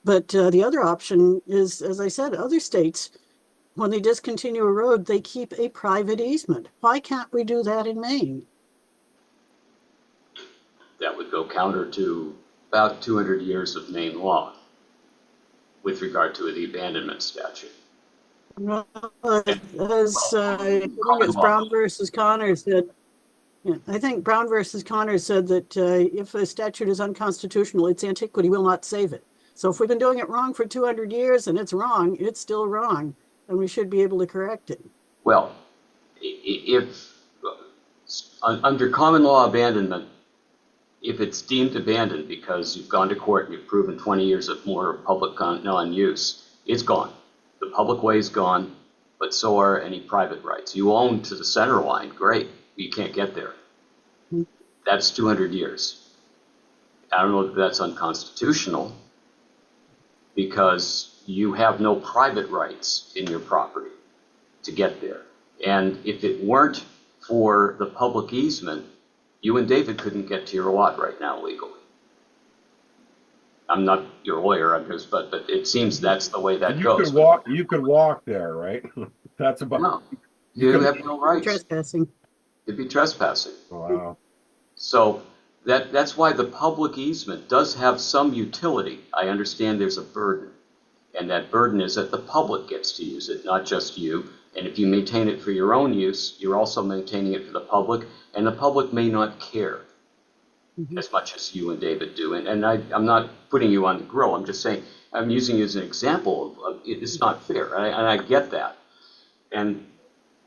But the other option is, as I said, other states, when they discontinue a road, they keep a private easement. Why can't we do that in Maine? That would go counter to about 200 years of Maine law with regard to the abandonment statute. Well, as I think it's Brown versus Connor said, yeah, I think Brown versus Connor said that if a statute is unconstitutional, its antiquity will not save it. So if we've been doing it wrong for 200 years and it's wrong, it's still wrong, and we should be able to correct it. Well, if under common law abandonment, if it's deemed abandoned because you've gone to court and you've proven 20 years of more public non-use, it's gone. The public way is gone, but so are any private rights. You own to the center line, great, but you can't get there. That's 200 years. I don't know if that's unconstitutional because you have no private rights in your property to get there. And if it weren't for the public easement, you and David couldn't get to your lot right now legally. I'm not your lawyer, but it seems that's the way that goes. You could walk there, right? That's about. No, you have no rights. Trespassing. It'd be trespassing. Wow. So that's why the public easement does have some utility. I understand there's a burden, and that burden is that the public gets to use it, not just you. And if you maintain it for your own use, you're also maintaining it for the public, and the public may not care as much as you and David do. And I'm not putting you on the grill. I'm just saying, I'm using you as an example of it's not fair, and I get that. And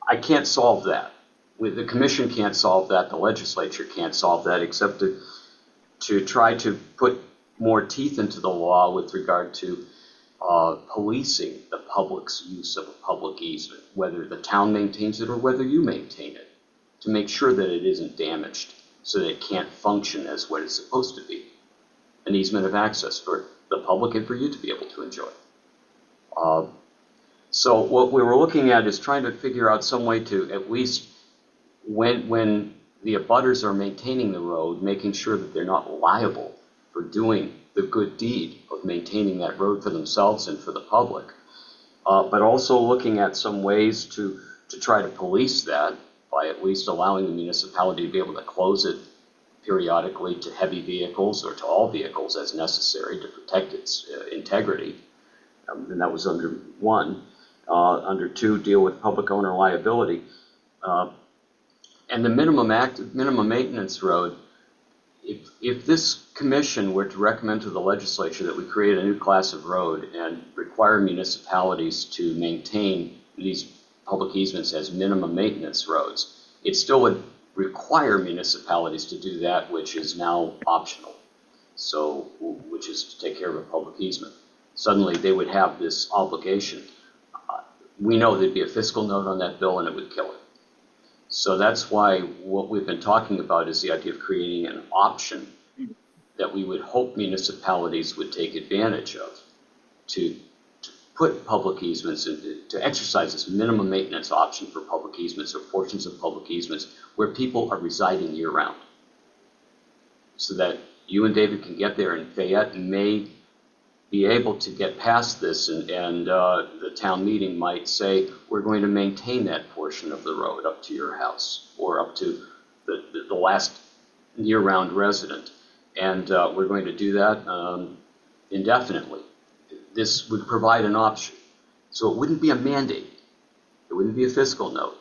I can't solve that. The commission can't solve that. The legislature can't solve that, except to try to put more teeth into the law with regard to policing the public's use of a public easement, whether the town maintains it or whether you maintain it, to make sure that it isn't damaged so that it can't function as what it's supposed to be, an easement of access for the public and for you to be able to enjoy. So what we were looking at is trying to figure out some way to, at least when the abutters are maintaining the road, making sure that they're not liable for doing the good deed of maintaining that road for themselves and for the public, but also looking at some ways to try to police that by at least allowing the municipality to be able to close it periodically to heavy vehicles or to all vehicles as necessary to protect its integrity. And that was under 1. Under 2, deal with public owner liability. And the minimum maintenance road, if this commission were to recommend to the legislature that we create a new class of road and require municipalities to maintain these public easements as minimum maintenance roads, it still would require municipalities to do that, which is now optional. So, which is to take care of a public easement. Suddenly they would have this obligation. We know there'd be a fiscal note on that bill and it would kill it. So that's why what we've been talking about is the idea of creating an option that we would hope municipalities would take advantage of to put public easements in, to exercise this minimum maintenance option for public easements or portions of public easements where people are residing year round. So that you and David can get there, and Fayette may be able to get past this, and the town meeting might say, we're going to maintain that portion of the road up to your house or up to the last year-round resident. And we're going to do that indefinitely. This would provide an option. So it wouldn't be a mandate. It wouldn't be a fiscal note,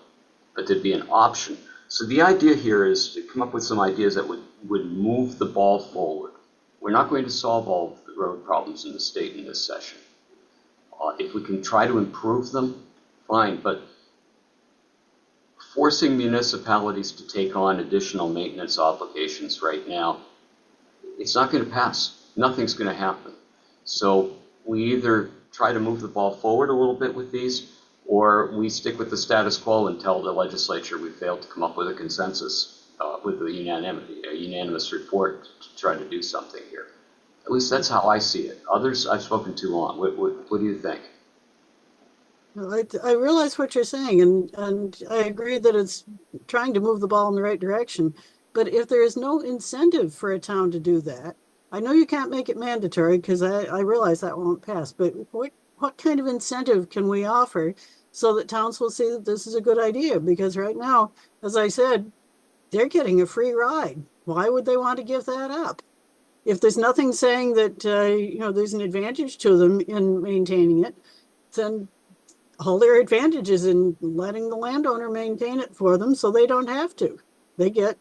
but there'd be an option. So the idea here is to come up with some ideas that would move the ball forward. We're not going to solve all of the road problems in the state in this session. If we can try to improve them, fine, but forcing municipalities to take on additional maintenance obligations right now, it's not going to pass. Nothing's going to happen. So we either try to move the ball forward a little bit with these, or we stick with the status quo and tell the legislature we failed to come up with a consensus with a unanimous report to try to do something here. At least that's how I see it. Others I've spoken to on. What do you think? I realize what you're saying, and I agree that it's trying to move the ball in the right direction. But if there is no incentive for a town to do that, I know you can't make it mandatory because I realize that won't pass. But what kind of incentive can we offer so that towns will see that this is a good idea? Because right now, as I said, they're getting a free ride. Why would they want to give that up? If there's nothing saying that there's an advantage to them in maintaining it, then all their advantages in letting the landowner maintain it for them, so they don't have to. They get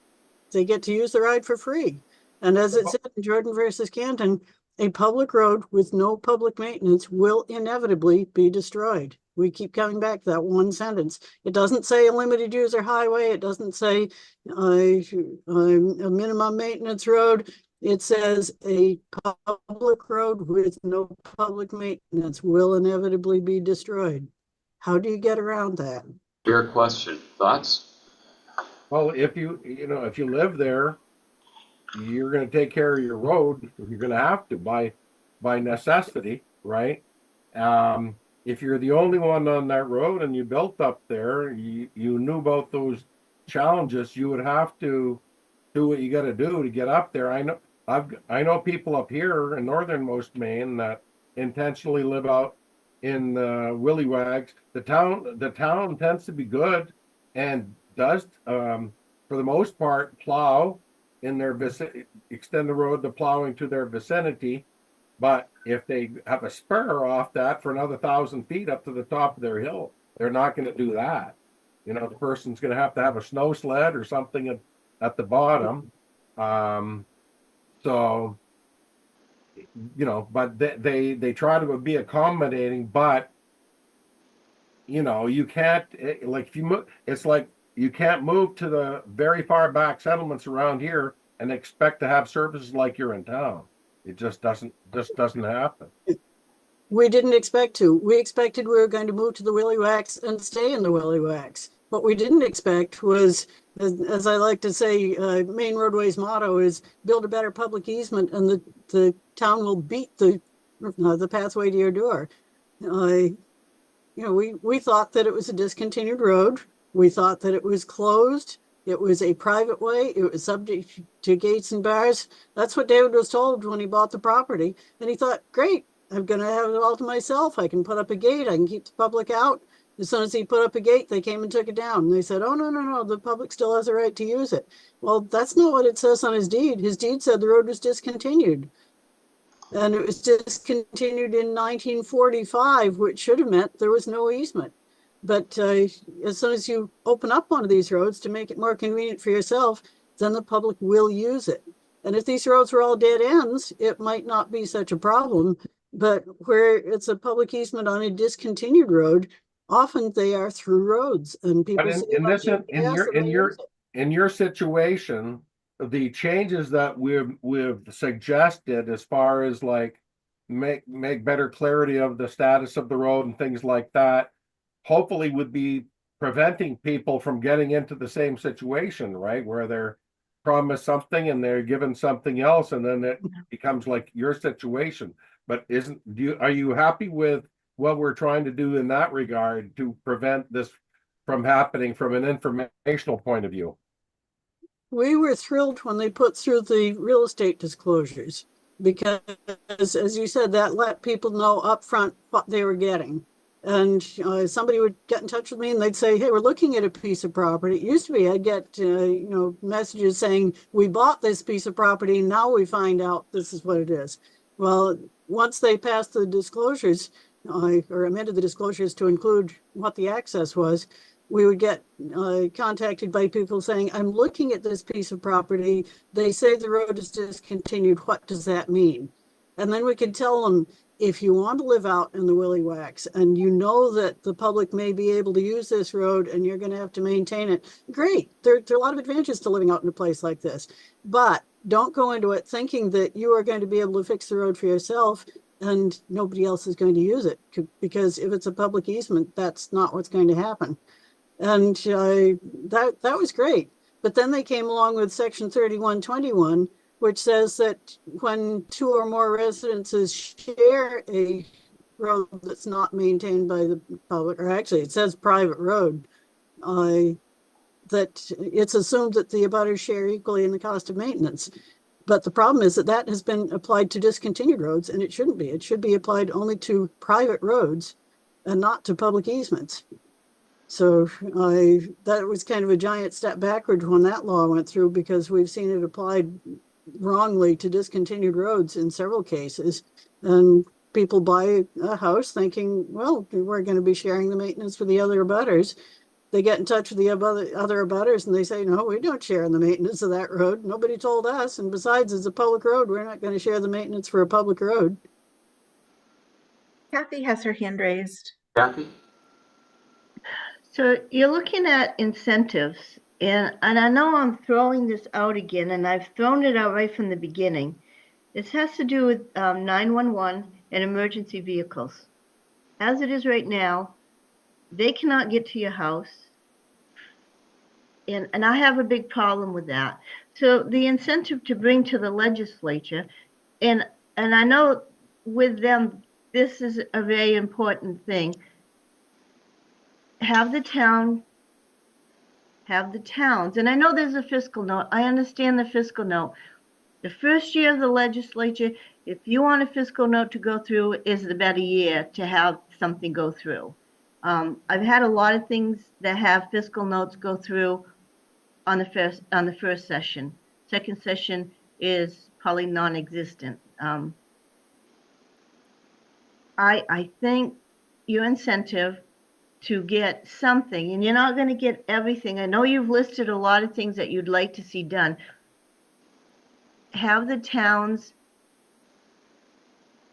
to use the ride for free. And as it said in Jordan versus Canton, a public road with no public maintenance will inevitably be destroyed. We keep coming back to that one sentence. It doesn't say a limited user highway. It doesn't say a minimum maintenance road. It says a public road with no public maintenance will inevitably be destroyed. How do you get around that? Fair question. Thoughts? Well, if you live there, you're going to take care of your road. You're going to have to by necessity, right? If you're the only one on that road and you built up there, you knew about those challenges. You would have to do what you got to do to get up there. I know people up here in northernmost Maine that intentionally live out in willy wags. The town tends to be good and does for the most part plow in their extend the road to plowing to their vicinity. But if they have a spur off that for another 1,000 feet up to the top of their hill, they're not going to do that. The person's going to have a snow sled or something at the bottom. So but they try to be accommodating, but you can't, like, if you move, it's like you can't move to the very far back settlements around here and expect to have services like you're in town. It just doesn't happen. We didn't expect to. We expected we were going to move to the Willy Wax and stay in the Willy Wax. What we didn't expect was, as I like to say, Maine Roadway's motto is build a better public easement and the town will beat the pathway to your door. We thought that it was a discontinued road. We thought that it was closed. It was a private way. It was subject to gates and bars. That's what David was told when he bought the property. And he thought, great, I'm going to have it all to myself. I can put up a gate. I can keep the public out. As soon as he put up a gate, they came and took it down. And they said, oh, no, the public still has a right to use it. Well, that's not what it says on his deed. His deed said the road was discontinued. And it was discontinued in 1945, which should have meant there was no easement. But as soon as you open up one of these roads to make it more convenient for yourself, then the public will use it. And if these roads were all dead ends, it might not be such a problem. But where it's a public easement on a discontinued road, often they are through roads, and people. But in your situation, the changes that we've suggested, as far as like make better clarity of the status of the road and things like that, hopefully would be preventing people from getting into the same situation, right? Where they're promised something and they're given something else, and then it becomes like your situation. But are you happy with what we're trying to do in that regard to prevent this from happening from an informational point of view? We were thrilled when they put through the real estate disclosures, because, as you said, that let people know up front what they were getting. And somebody would get in touch with me and they'd say, hey, we're looking at a piece of property. It used to be I'd get messages saying, we bought this piece of property, now we find out this is what it is. Well, once they passed the disclosures, or amended the disclosures to include what the access was, we would get contacted by people saying, I'm looking at this piece of property. They say the road is discontinued. What does that mean? And then we could tell them, if you want to live out in the Willy Wax and you know that the public may be able to use this road and you're going to have to maintain it, great. There are a lot of advantages to living out in a place like this. But don't go into it thinking that you are going to be able to fix the road for yourself and nobody else is going to use it. Because if it's a public easement, that's not what's going to happen. And that was great. But then they came along with Section 3121, which says that when two or more residences share a road that's not maintained by the public, or actually it says private road, that it's assumed that the abutters share equally in the cost of maintenance. But the problem is that that has been applied to discontinued roads, and it shouldn't be. It should be applied only to private roads and not to public easements. So that was kind of a giant step backward when that law went through, because we've seen it applied wrongly to discontinued roads in several cases. And people buy a house thinking, well, we're going to be sharing the maintenance with the other abutters. They get in touch with the other abutters and they say, no, we don't share in the maintenance of that road. Nobody told us. And besides, it's a public road. We're not going to share the maintenance for a public road. Kathy has her hand raised. Kathy? So you're looking at incentives, and I know I'm throwing this out again, and I've thrown it out right from the beginning. This has to do with 911 and emergency vehicles. As it is right now, they cannot get to your house, and I have a big problem with that. So the incentive to bring to the legislature, and I know with them, this is a very important thing. Have the towns, and I know there's a fiscal note. I understand the fiscal note. The first year of the legislature, if you want a fiscal note to go through, is the better year to have something go through. I've had a lot of things that have fiscal notes go through on the first session. Second session is probably non-existent. I think your incentive to get something, and you're not going to get everything. I know you've listed a lot of things that you'd like to see done. Have the towns,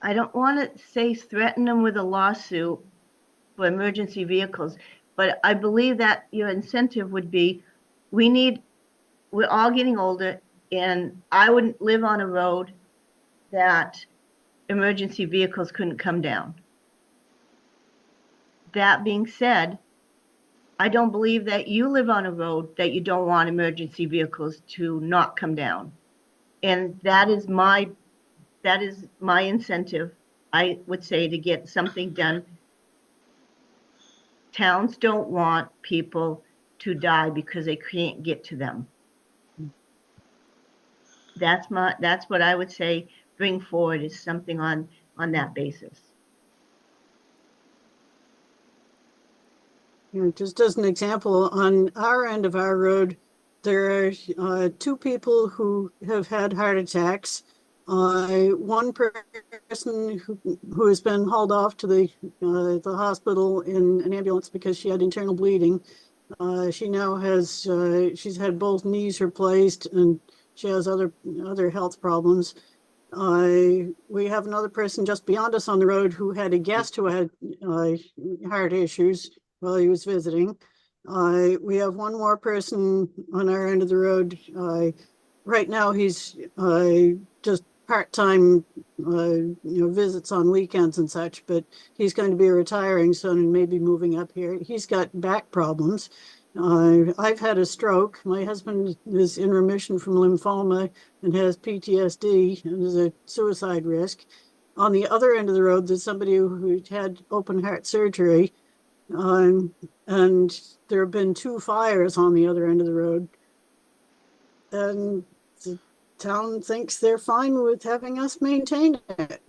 I don't want to say threaten them with a lawsuit for emergency vehicles, but I believe that your incentive would be, we're all getting older, and I wouldn't live on a road that emergency vehicles couldn't come down. That being said, I don't believe that you live on a road that you don't want emergency vehicles to not come down. And that is my incentive, I would say, to get something done. Towns don't want people to die because they can't get to them. That's what I would say, bring forward is something on that basis. Just as an example, on our end of our road, there are two people who have had heart attacks. One person who has been hauled off to the hospital in an ambulance because she had internal bleeding. She now has she's had both knees replaced, and she has other health problems. We have another person just beyond us on the road who had a guest who had heart issues while he was visiting. We have one more person on our end of the road. Right now, he's just part-time, visits on weekends and such, but he's going to be retiring soon and maybe moving up here. He's got back problems. I've had a stroke. My husband is in remission from lymphoma and has PTSD and is a suicide risk. On the other end of the road, there's somebody who had open heart surgery. And there have been 2 fires on the other end of the road. And the town thinks they're fine with having us maintain it.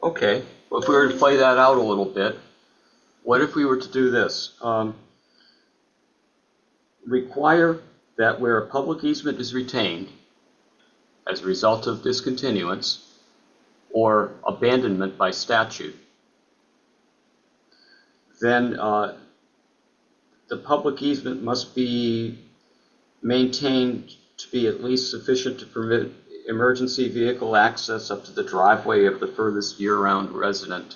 Okay, well, if we were to play that out a little bit, what if we were to do this? Require that where a public easement is retained as a result of discontinuance or abandonment by statute, then the public easement must be maintained to be at least sufficient to permit emergency vehicle access up to the driveway of the furthest year-round resident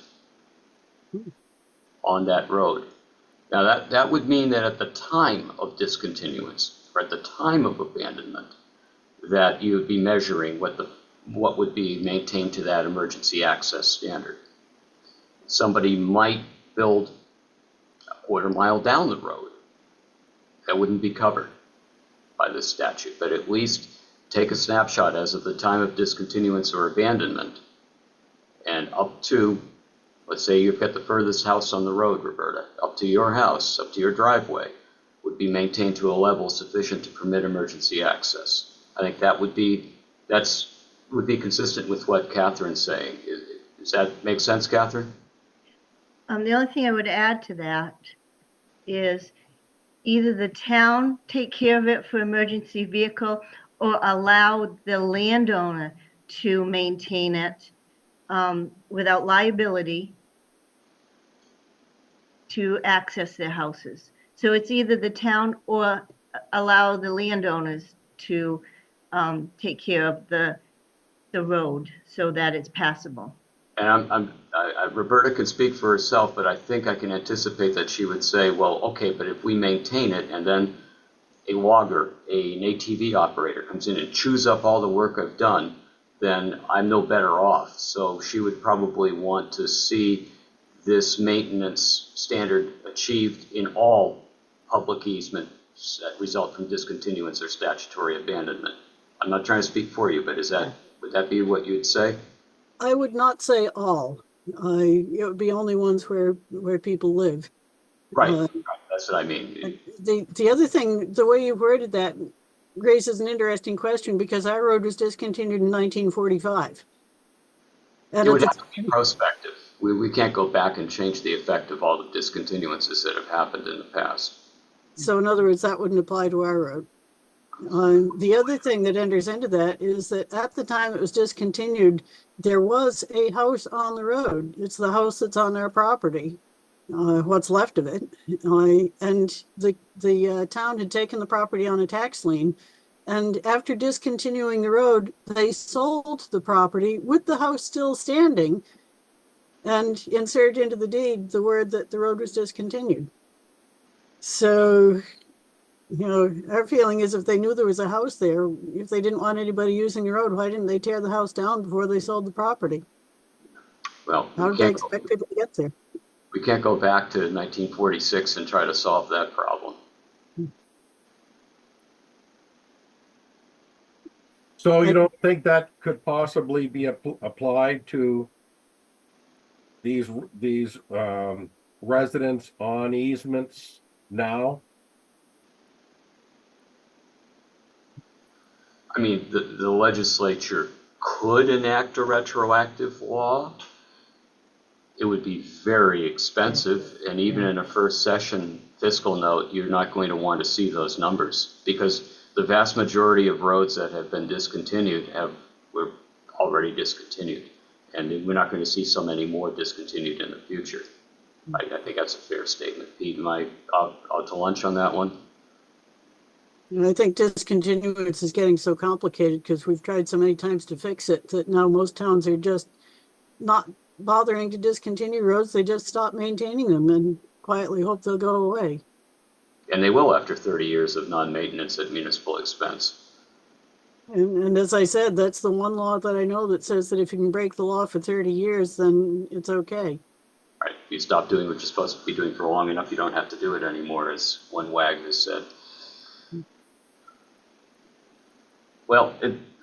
on that road. Now that would mean that at the time of discontinuance, or at the time of abandonment, that you would be measuring what would be maintained to that emergency access standard. Somebody might build a quarter-mile down the road. That wouldn't be covered by this statute, but at least take a snapshot as of the time of discontinuance or abandonment, and up to, let's say you've got the furthest house on the road, Roberta, up to your house, up to your driveway, would be maintained to a level sufficient to permit emergency access. I think that would be consistent with what Catherine's saying. Does that make sense, Catherine? The only thing I would add to that is either the town take care of it for emergency vehicle or allow the landowner to maintain it without liability to access their houses. So it's either the town or allow the landowners to take care of the road so that it's passable. And Roberta can speak for herself, but I think I can anticipate that she would say, well, okay, but if we maintain it and then a logger, an ATV operator comes in and chews up all the work I've done, then I'm no better off. So she would probably want to see this maintenance standard achieved in all public easements that result from discontinuance or statutory abandonment. I'm not trying to speak for you, but would that be what you'd say? I would not say all. It would be only ones where people live. Right, that's what I mean. The other thing, the way you worded that raises an interesting question, because our road was discontinued in 1945. And it would have to be prospective. We can't go back and change the effect of all the discontinuances that have happened in the past. So in other words, that wouldn't apply to our road. The other thing that enters into that is that at the time it was discontinued, there was a house on the road. It's the house that's on our property, what's left of it. And the town had taken the property on a tax lien. And after discontinuing the road, they sold the property with the house still standing and inserted into the deed the word that the road was discontinued. So, you know, our feeling is if they knew there was a house there, if they didn't want anybody using the road, why didn't they tear the house down before they sold the property? Well, how did they expect people to get there? We can't go back to 1946 and try to solve that problem. So you don't think that could possibly be applied to these residents on easements now? I mean, the legislature could enact a retroactive law. It would be very expensive, and even in a first session fiscal note, you're not going to want to see those numbers, because the vast majority of roads that have been discontinued were already discontinued, and we're not going to see so many more discontinued in the future. I think that's a fair statement. Pete, am I out to lunch on that one? And I think discontinuance is getting so complicated because we've tried so many times to fix it that now most towns are just not bothering to discontinue roads. They just stop maintaining them and quietly hope they'll go away. And they will after 30 years of non-maintenance at municipal expense. And as I said, that's the one law that I know that says that if you can break the law for 30 years, then it's okay. Right. If you stop doing what you're supposed to be doing for long enough, you don't have to do it anymore, as one wag has said. Well,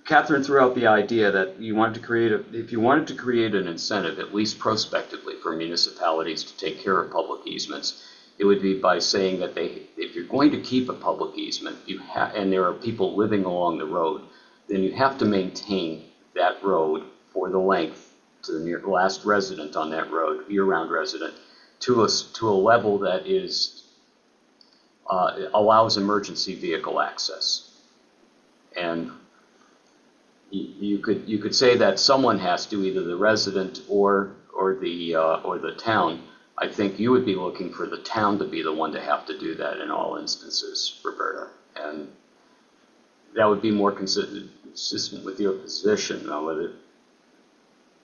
Catherine threw out the idea that you wanted to create if you wanted to create an incentive, at least prospectively, for municipalities to take care of public easements, it would be by saying that if you're going to keep a public easement, and there are people living along the road, then you have to maintain that road for the length to the last resident on that road, year-round resident, to a level that allows emergency vehicle access. And you could say that someone has to, either the resident or the town. I think you would be looking for the town to be the one to have to do that in all instances, Roberta, and that would be more consistent. consistent with your position. Now,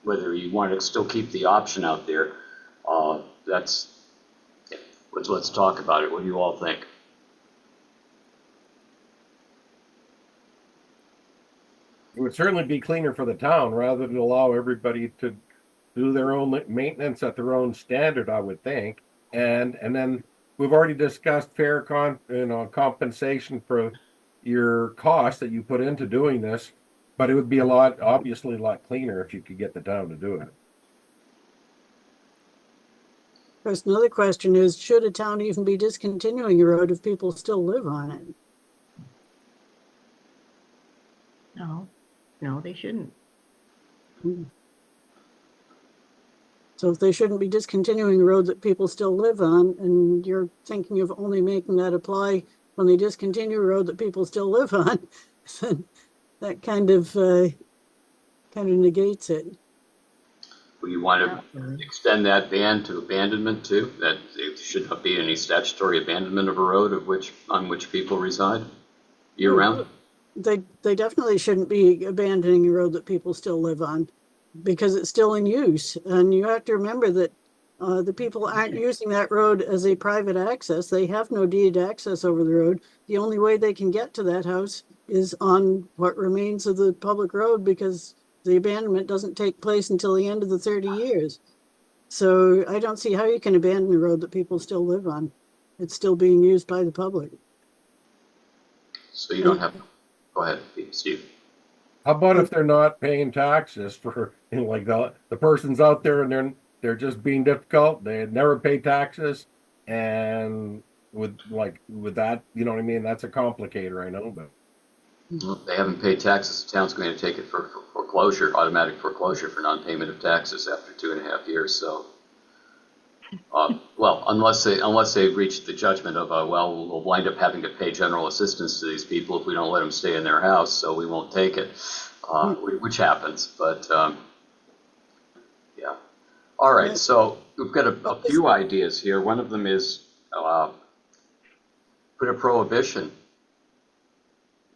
whether you want to still keep the option out there, let's talk about it. What do you all think? It would certainly be cleaner for the town rather than allow everybody to do their own maintenance at their own standard, I would think. And then we've already discussed fair compensation for your cost that you put into doing this, but it would be obviously a lot cleaner if you could get the town to do it. Of course, another question is, should a town even be discontinuing a road if people still live on it? No, they shouldn't. So if they shouldn't be discontinuing a road that people still live on, and you're thinking of only making that apply when they discontinue a road that people still live on, then that kind of negates it. Would you want to extend that ban to abandonment too? That there should not be any statutory abandonment of a road on which people reside year round? They definitely shouldn't be abandoning a road that people still live on, because it's still in use. And you have to remember that the people aren't using that road as a private access. They have no deeded access over the road. The only way they can get to that house is on what remains of the public road, because the abandonment doesn't take place until the end of the 30 years. So I don't see how you can abandon a road that people still live on. It's still being used by the public. So you don't have to. Go ahead, Steve. How about if they're not paying taxes for, like the person's out there and they're just being difficult, they never pay taxes, and with that, you know what I mean? That's a complicator, I know, but. Well, if they haven't paid taxes, the town's going to take it for foreclosure, automatic foreclosure for non-payment of taxes after 2.5 years. So, well, unless they reach the judgment of, we'll wind up having to pay general assistance to these people if we don't let them stay in their house, so we won't take it, which happens. But yeah. All right. So we've got a few ideas here. One of them is put a prohibition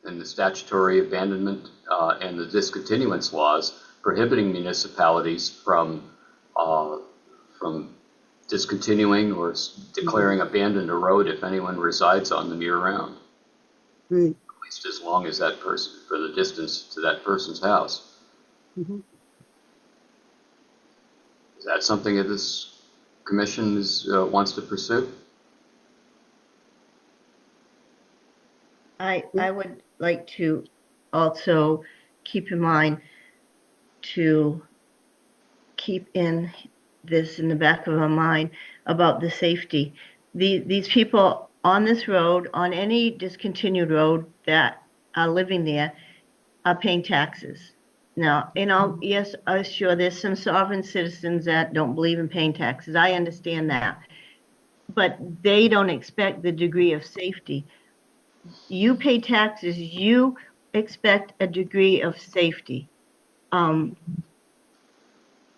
in the statutory abandonment and the discontinuance laws prohibiting municipalities from discontinuing or declaring abandoned a road if anyone resides on them year-round. Right. At least as long as that person, for the distance to that person's house. Mm-hmm. Is that something that this commission wants to pursue? I would like to also keep in mind to keep in this in the back of our mind about the safety. These people on this road, on any discontinued road that are living there, are paying taxes. Now, yes, I'm sure there's some sovereign citizens that don't believe in paying taxes. I understand that. But they don't expect the degree of safety. You pay taxes, you expect a degree of safety.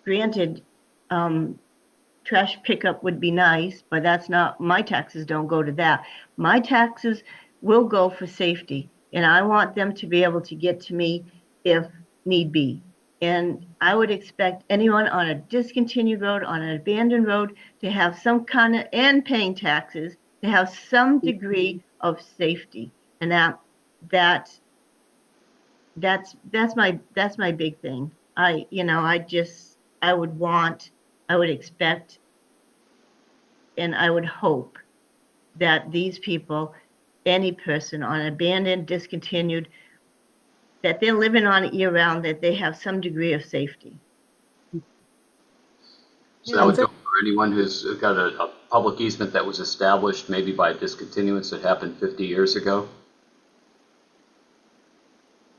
Granted, trash pickup would be nice, but that's not, my taxes don't go to that. My taxes will go for safety, and I want them to be able to get to me if need be. And I would expect anyone on a discontinued road, on an abandoned road, to have some kind of, and paying taxes, to have some degree of safety. And that's my big thing. I would expect, and I would hope that these people, any person on abandoned, discontinued, that they're living on it year round, that they have some degree of safety. So that would go for anyone who's got a public easement that was established maybe by discontinuance that happened 50 years ago?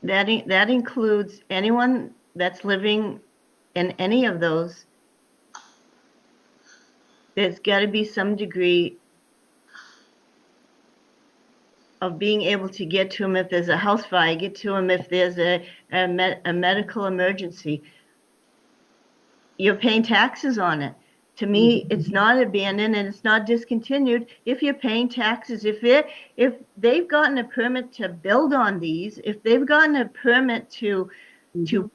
That includes anyone that's living in any of those. There's got to be some degree of being able to get to them if there's a house fire, get to them if there's a medical emergency. You're paying taxes on it. To me, it's not abandoned and it's not discontinued if you're paying taxes. If they've gotten a permit to build on these, if they've gotten a permit to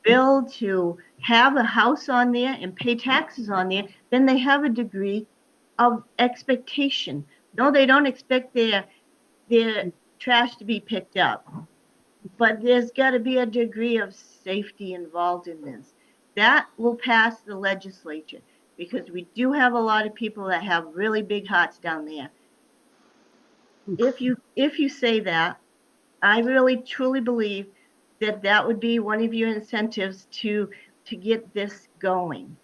build, to have a house on there and pay taxes on there, then they have a degree of expectation. No, they don't expect their trash to be picked up, but there's got to be a degree of safety involved in this. That will pass the legislature, because we do have a lot of people that have really big hearts down there. If you say that, I really truly believe that that would be one of your incentives to get this going.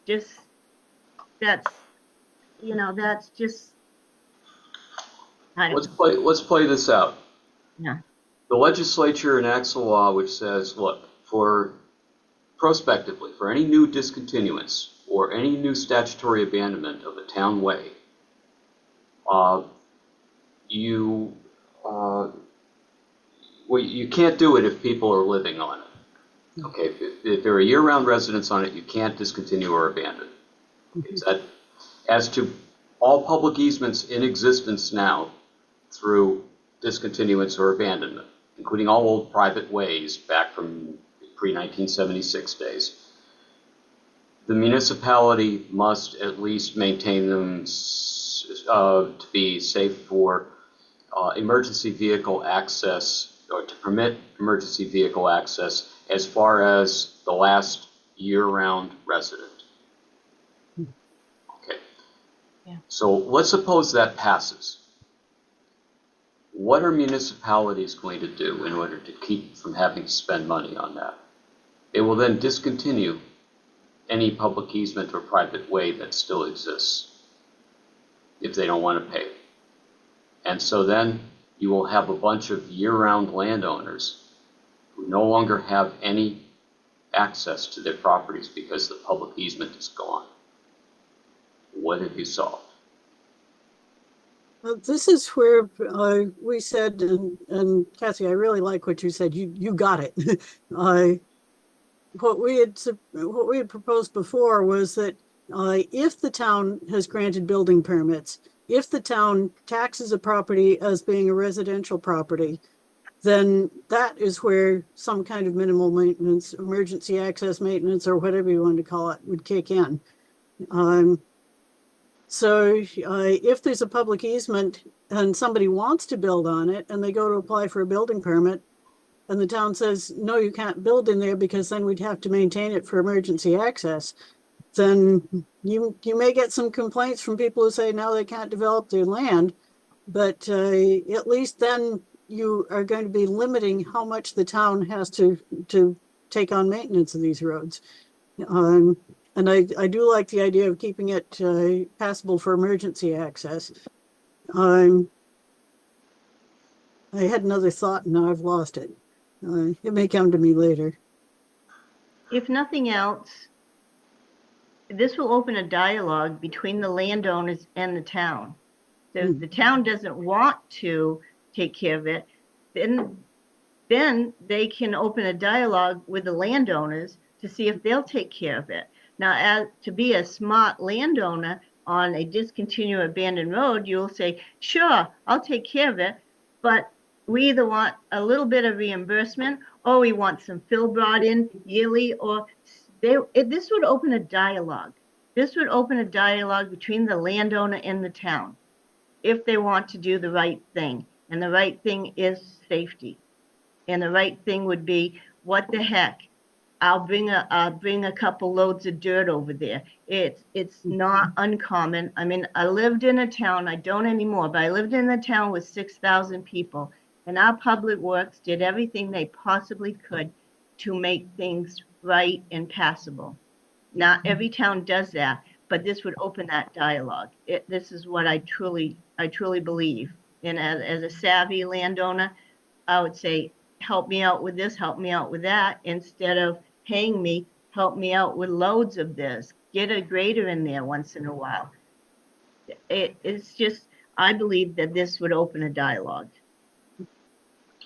That's just, I don't know. Let's play this out. Yeah. The legislature enacts a law which says, look, prospectively, for any new discontinuance or any new statutory abandonment of a town way, you can't do it if people are living on it. Okay, if there are year-round residents on it, you can't discontinue or abandon. Okay, that, as to all public easements in existence now through discontinuance or abandonment, including all old private ways back from pre-1976 days, the municipality must at least maintain them to be safe for emergency vehicle access, or to permit emergency vehicle access as far as the last year-round resident. Okay. Yeah. So let's suppose that passes. What are municipalities going to do in order to keep from having to spend money on that? They will then discontinue any public easement or private way that still exists if they don't want to pay. And so then you will have a bunch of year-round landowners who no longer have any access to their properties because the public easement is gone. What have you solved? Well, this is where we said, and Kathy, I really like what you said. You got it. What we had proposed before was that if the town has granted building permits, if the town taxes a property as being a residential property, then that is where some kind of minimal maintenance, emergency access maintenance, or whatever you want to call it, would kick in. So if there's a public easement and somebody wants to build on it and they go to apply for a building permit, and the town says, no, you can't build in there because then we'd have to maintain it for emergency access, then you may get some complaints from people who say now they can't develop their land, but at least then you are going to be limiting how much the town has to take on maintenance of these roads. And I do like the idea of keeping it passable for emergency access. I had another thought and now I've lost it. It may come to me later. If nothing else, this will open a dialogue between the landowners and the town. So if the town doesn't want to take care of it, then they can open a dialogue with the landowners to see if they'll take care of it. Now, to be a smart landowner on a discontinued abandoned road, you'll say, sure, I'll take care of it, but we either want a little bit of reimbursement or we want some fill brought in yearly, or this would open a dialogue. This would open a dialogue between the landowner and the town if they want to do the right thing. And the right thing is safety. And the right thing would be, what the heck? I'll bring a couple loads of dirt over there. It's not uncommon. I mean, I lived in a town, I don't anymore, but I lived in a town with 6,000 people. And our public works did everything they possibly could to make things right and passable. Not every town does that, but this would open that dialogue. This is what I truly believe. And as a savvy landowner, I would say, help me out with this, help me out with that, instead of paying me, help me out with loads of this. Get a grader in there once in a while. It's just, I believe that this would open a dialogue.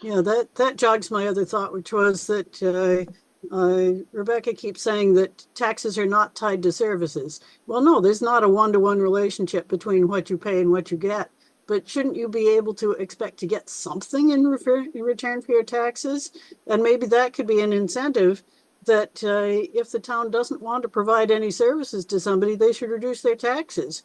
Yeah, that jogs my other thought, which was that Rebecca keeps saying that taxes are not tied to services. Well, no, there's not a one-to-one relationship between what you pay and what you get. But shouldn't you be able to expect to get something in return for your taxes? And maybe that could be an incentive that if the town doesn't want to provide any services to somebody, they should reduce their taxes.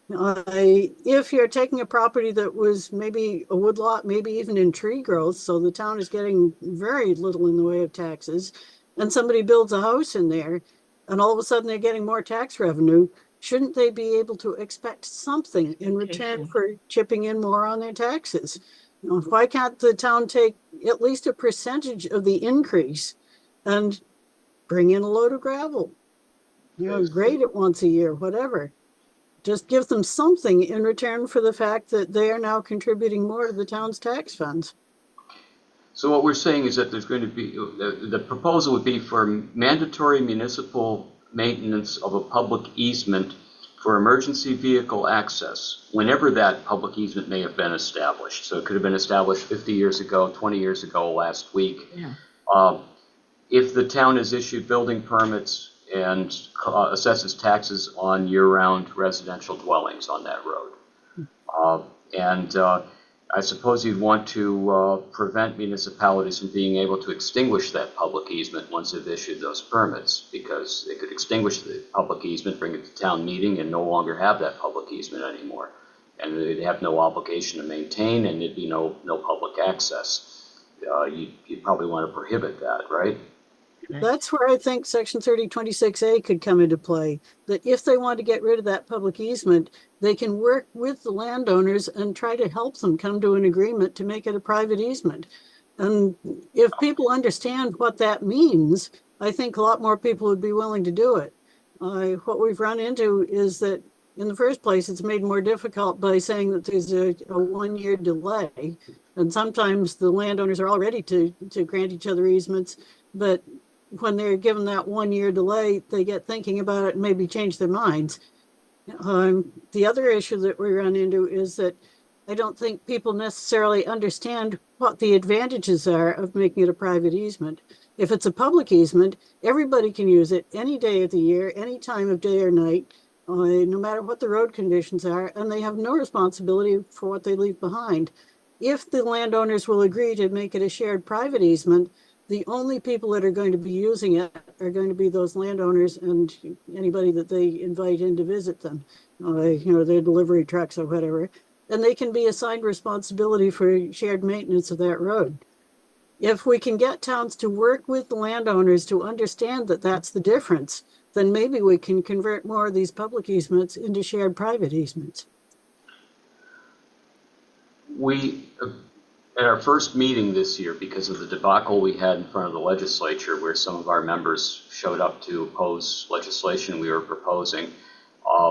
If you're taking a property that was maybe a woodlot, maybe even in tree growth, so the town is getting very little in the way of taxes, and somebody builds a house in there, and all of a sudden they're getting more tax revenue, shouldn't they be able to expect something in return for chipping in more on their taxes? Why can't the town take at least a percentage of the increase and bring in a load of gravel? Grade it once a year, whatever. Just give them something in return for the fact that they are now contributing more to the town's tax funds. So what we're saying is that there's going to be, the proposal would be for mandatory municipal maintenance of a public easement for emergency vehicle access, whenever that public easement may have been established. So it could have been established 50 years ago, 20 years ago, last week. Yeah. If the town has issued building permits and assesses taxes on year-round residential dwellings on that road. I suppose you'd want to prevent municipalities from being able to extinguish that public easement once they've issued those permits, because they could extinguish the public easement, bring it to town meeting, and no longer have that public easement anymore. And they'd have no obligation to maintain, and there'd be no public access. You'd probably want to prohibit that, right? That's where I think Section 3026A could come into play, that if they want to get rid of that public easement, they can work with the landowners and try to help them come to an agreement to make it a private easement. And if people understand what that means, I think a lot more people would be willing to do it. What we've run into is that in the first place, it's made more difficult by saying that there's a 1-year delay. And sometimes the landowners are all ready to grant each other easements, but when they're given that 1-year delay, they get thinking about it and maybe change their minds. The other issue that we run into is that I don't think people necessarily understand what the advantages are of making it a private easement. If it's a public easement, everybody can use it any day of the year, any time of day or night, no matter what the road conditions are, and they have no responsibility for what they leave behind. If the landowners will agree to make it a shared private easement, the only people that are going to be using it are going to be those landowners and anybody that they invite in to visit them, their delivery trucks or whatever, and they can be assigned responsibility for shared maintenance of that road. If we can get towns to work with the landowners to understand that that's the difference, then maybe we can convert more of these public easements into shared private easements. At our first meeting this year, because of the debacle we had in front of the legislature where some of our members showed up to oppose legislation we were proposing,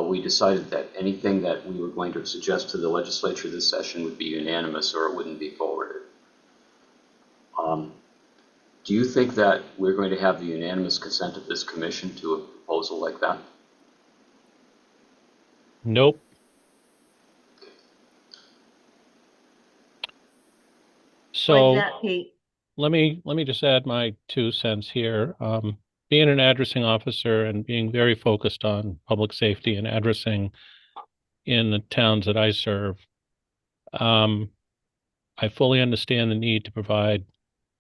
we decided that anything that we were going to suggest to the legislature this session would be unanimous or it wouldn't be forwarded. Do you think that we're going to have the unanimous consent of this commission to a proposal like that? Nope. So Why's that, Pete? let me just add my 2 cents here. Being an addressing officer and being very focused on public safety and addressing in the towns that I serve, I fully understand the need to provide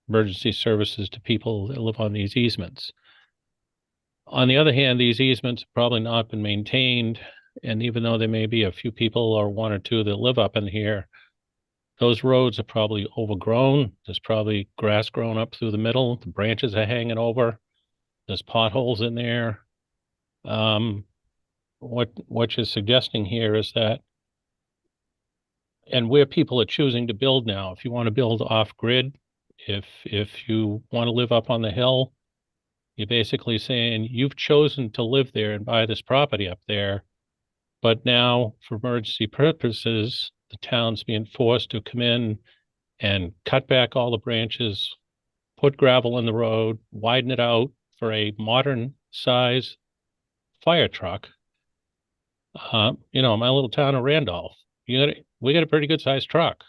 emergency services to people that live on these easements. On the other hand, these easements have probably not been maintained, and even though there may be a few people or 1 or 2 that live up in here, those roads are probably overgrown. There's probably grass growing up through the middle. The branches are hanging over. There's potholes in there. What you're suggesting here is that, and where people are choosing to build now, if you want to build off grid, if you want to live up on the hill, you're basically saying you've chosen to live there and buy this property up there, but now for emergency purposes, the town's being forced to come in and cut back all the branches, put gravel in the road, widen it out for a modern size fire truck. My little town of Randolph, we got a pretty good sized truck.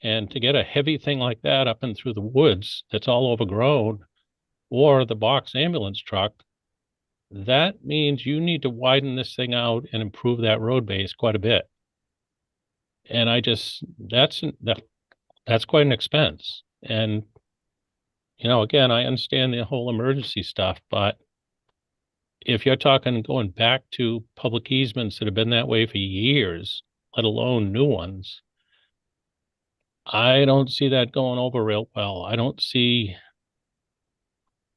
And to get a heavy thing like that up and through the woods that's all overgrown, or the box ambulance truck, that means you need to widen this thing out and improve that road base quite a bit. And that's quite an expense. And, again, I understand the whole emergency stuff, but if you're talking going back to public easements that have been that way for years, let alone new ones, I don't see that going over real well. I don't see,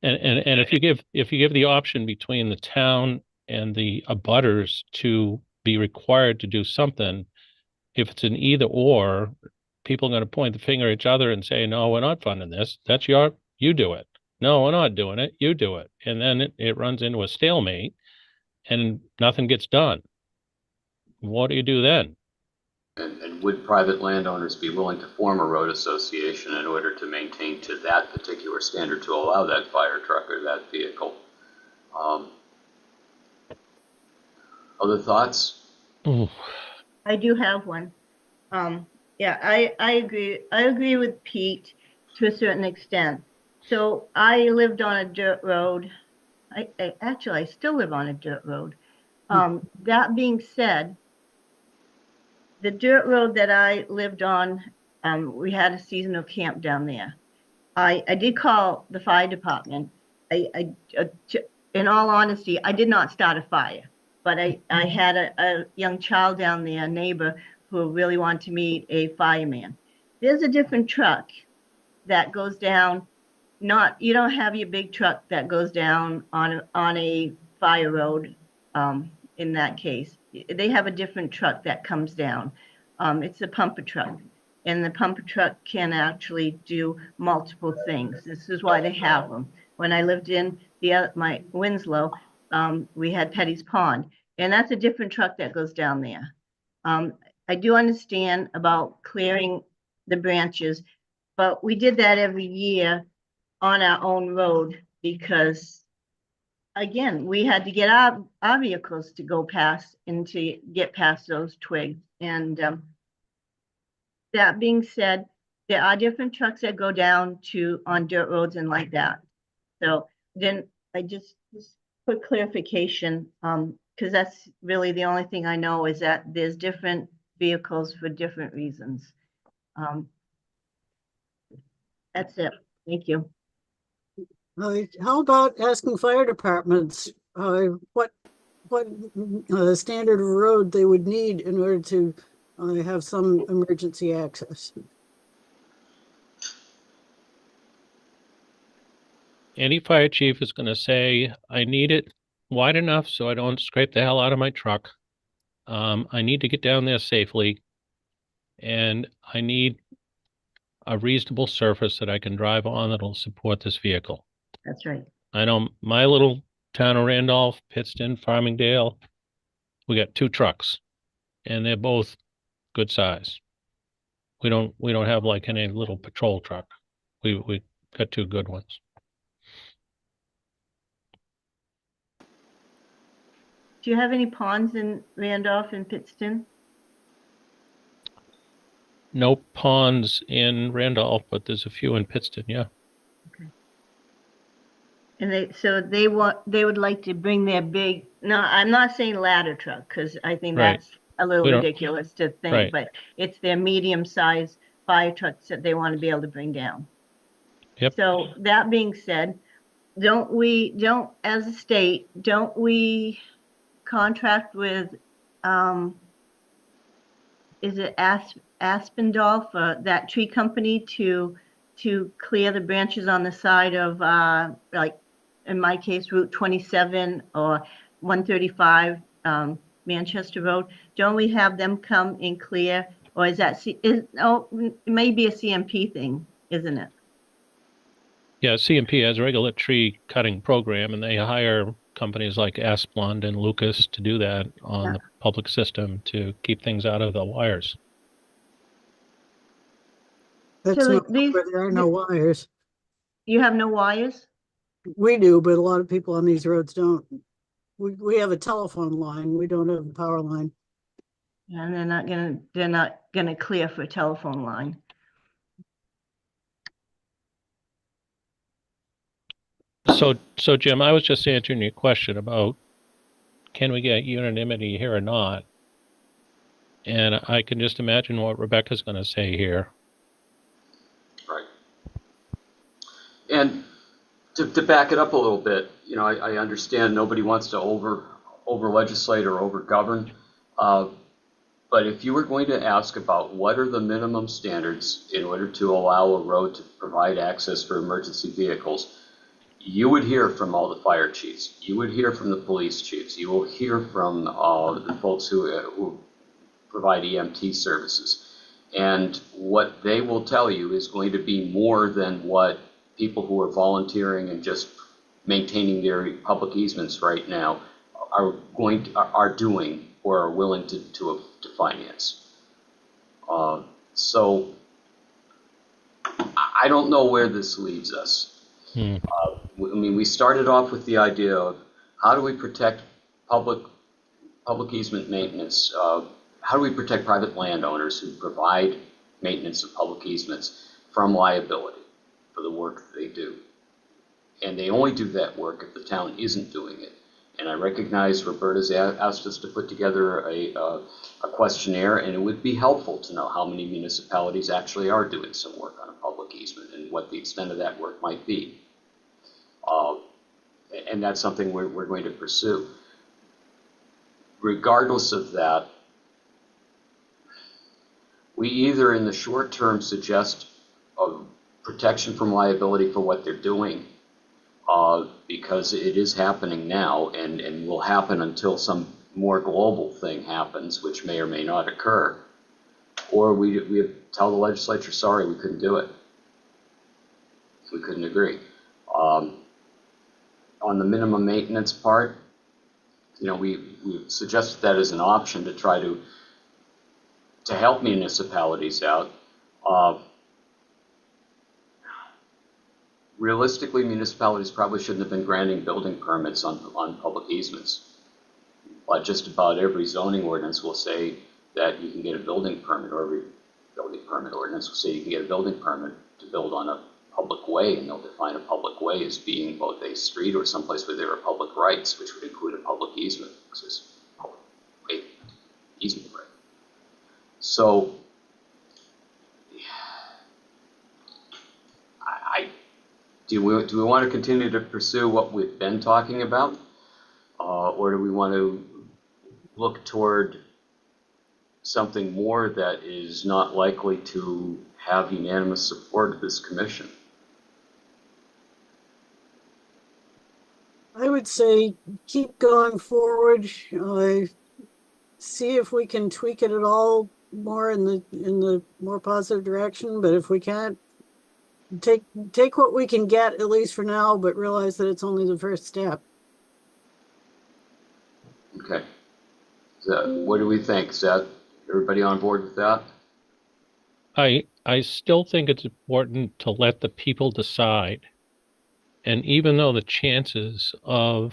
and if you give the option between the town and the abutters to be required to do something, if it's an either or, people are going to point the finger at each other and say, no, we're not funding this. That's you do it. No, we're not doing it. You do it. And then it runs into a stalemate and nothing gets done. What do you do then? And would private landowners be willing to form a road association in order to maintain to that particular standard to allow that fire truck or that vehicle? Other thoughts? Ooh. I do have one. Yeah, I agree. I agree with Pete to a certain extent. So I lived on a dirt road. I still live on a dirt road. That being said, the dirt road that I lived on, we had a seasonal camp down there. I did call the fire department. In all honesty, I did not start a fire, but I had a young child down there, a neighbor, who really wanted to meet a fireman. There's a different truck that goes down. You don't have your big truck that goes down on a fire road. In that case, they have a different truck that comes down. It's a pumper truck, and the pumper truck can actually do multiple things. This is why they have them. When I lived in my Winslow, we had Petty's Pond, and that's a different truck that goes down there. I do understand about clearing the branches, but we did that every year on our own road because, again, we had to get our vehicles to go past and to get past those twigs. And that being said, there are different trucks that go down on dirt roads and like that. So then I just for clarification, because that's really the only thing I know is that there's different vehicles for different reasons. That's it. Thank you. How about asking fire departments what standard of road they would need in order to have some emergency access? Any fire chief is going to say, I need it wide enough so I don't scrape the hell out of my truck. I need to get down there safely, and I need a reasonable surface that I can drive on that'll support this vehicle. That's right. I know my little town of Randolph, Pittston, Farmingdale, we got 2 trucks, and they're both good size. We don't have like any little patrol truck. We got 2 good ones. Do you have any ponds in Randolph and Pittston? No ponds in Randolph, but there's a few in Pittston, yeah. Okay. And they would like to bring their big, no, I'm not saying ladder truck, because I think Right. that's a little ridiculous to think, Right. but it's their medium-sized fire trucks that they want to be able to bring down. Yep. So that being said, as a state, don't we contract with, is it Aspendorf, that tree company to clear the branches on the side of, like in my case, Route 27 or 135 Manchester Road? Don't we have them come and clear, or is that it may be a CMP thing, isn't it? Yeah, CMP has a regular tree cutting program, and they hire companies like Asplund and Lucas to do that on the public system to keep things out of the wires. That's So not these- where there are no wires. You have no wires? We do, but a lot of people on these roads don't. We have a telephone line. We don't have a power line. And they're not gonna clear for a telephone line. So Jim, I was just answering your question about can we get unanimity here or not? And I can just imagine what Rebecca's going to say here. Right. And to back it up a little bit, you know, I understand nobody wants to over legislate or over govern. But if you were going to ask about what are the minimum standards in order to allow a road to provide access for emergency vehicles, you would hear from all the fire chiefs. You would hear from the police chiefs. You will hear from the folks who provide EMT services. And what they will tell you is going to be more than what people who are volunteering and just maintaining their public easements right now are doing or are willing to finance. So I don't know where this leaves us. I mean, we started off with the idea of how do we protect public easement maintenance? How do we protect private landowners who provide maintenance of public easements from liability for the work that they do? And they only do that work if the town isn't doing it. And I recognize Roberta's asked us to put together a questionnaire, and it would be helpful to know how many municipalities actually are doing some work on a public easement and what the extent of that work might be. And that's something we're going to pursue. Regardless of that, we either in the short term suggest a protection from liability for what they're doing, because it is happening now and will happen until some more global thing happens, which may or may not occur, or we tell the legislature, sorry, we couldn't do it. We couldn't agree. On the minimum maintenance part, you know, we suggested that as an option to try to help municipalities out. Realistically, municipalities probably shouldn't have been granting building permits on public easements. But just about every zoning ordinance will say that you can get a building permit, or every building permit ordinance will say you can get a building permit to build on a public way, and they'll define a public way as being both a street or someplace where there are public rights, which would include a public easement, because it's public way, easement right. So do we want to continue to pursue what we've been talking about, or do we want to look toward something more that is not likely to have unanimous support of this commission? I would say keep going forward. See if we can tweak it at all more in the more positive direction. But if we can't, take what we can get, at least for now, but realize that it's only the first step. Okay. So what do we think? Is that everybody on board with that? I still think it's important to let the people decide. And even though the chances of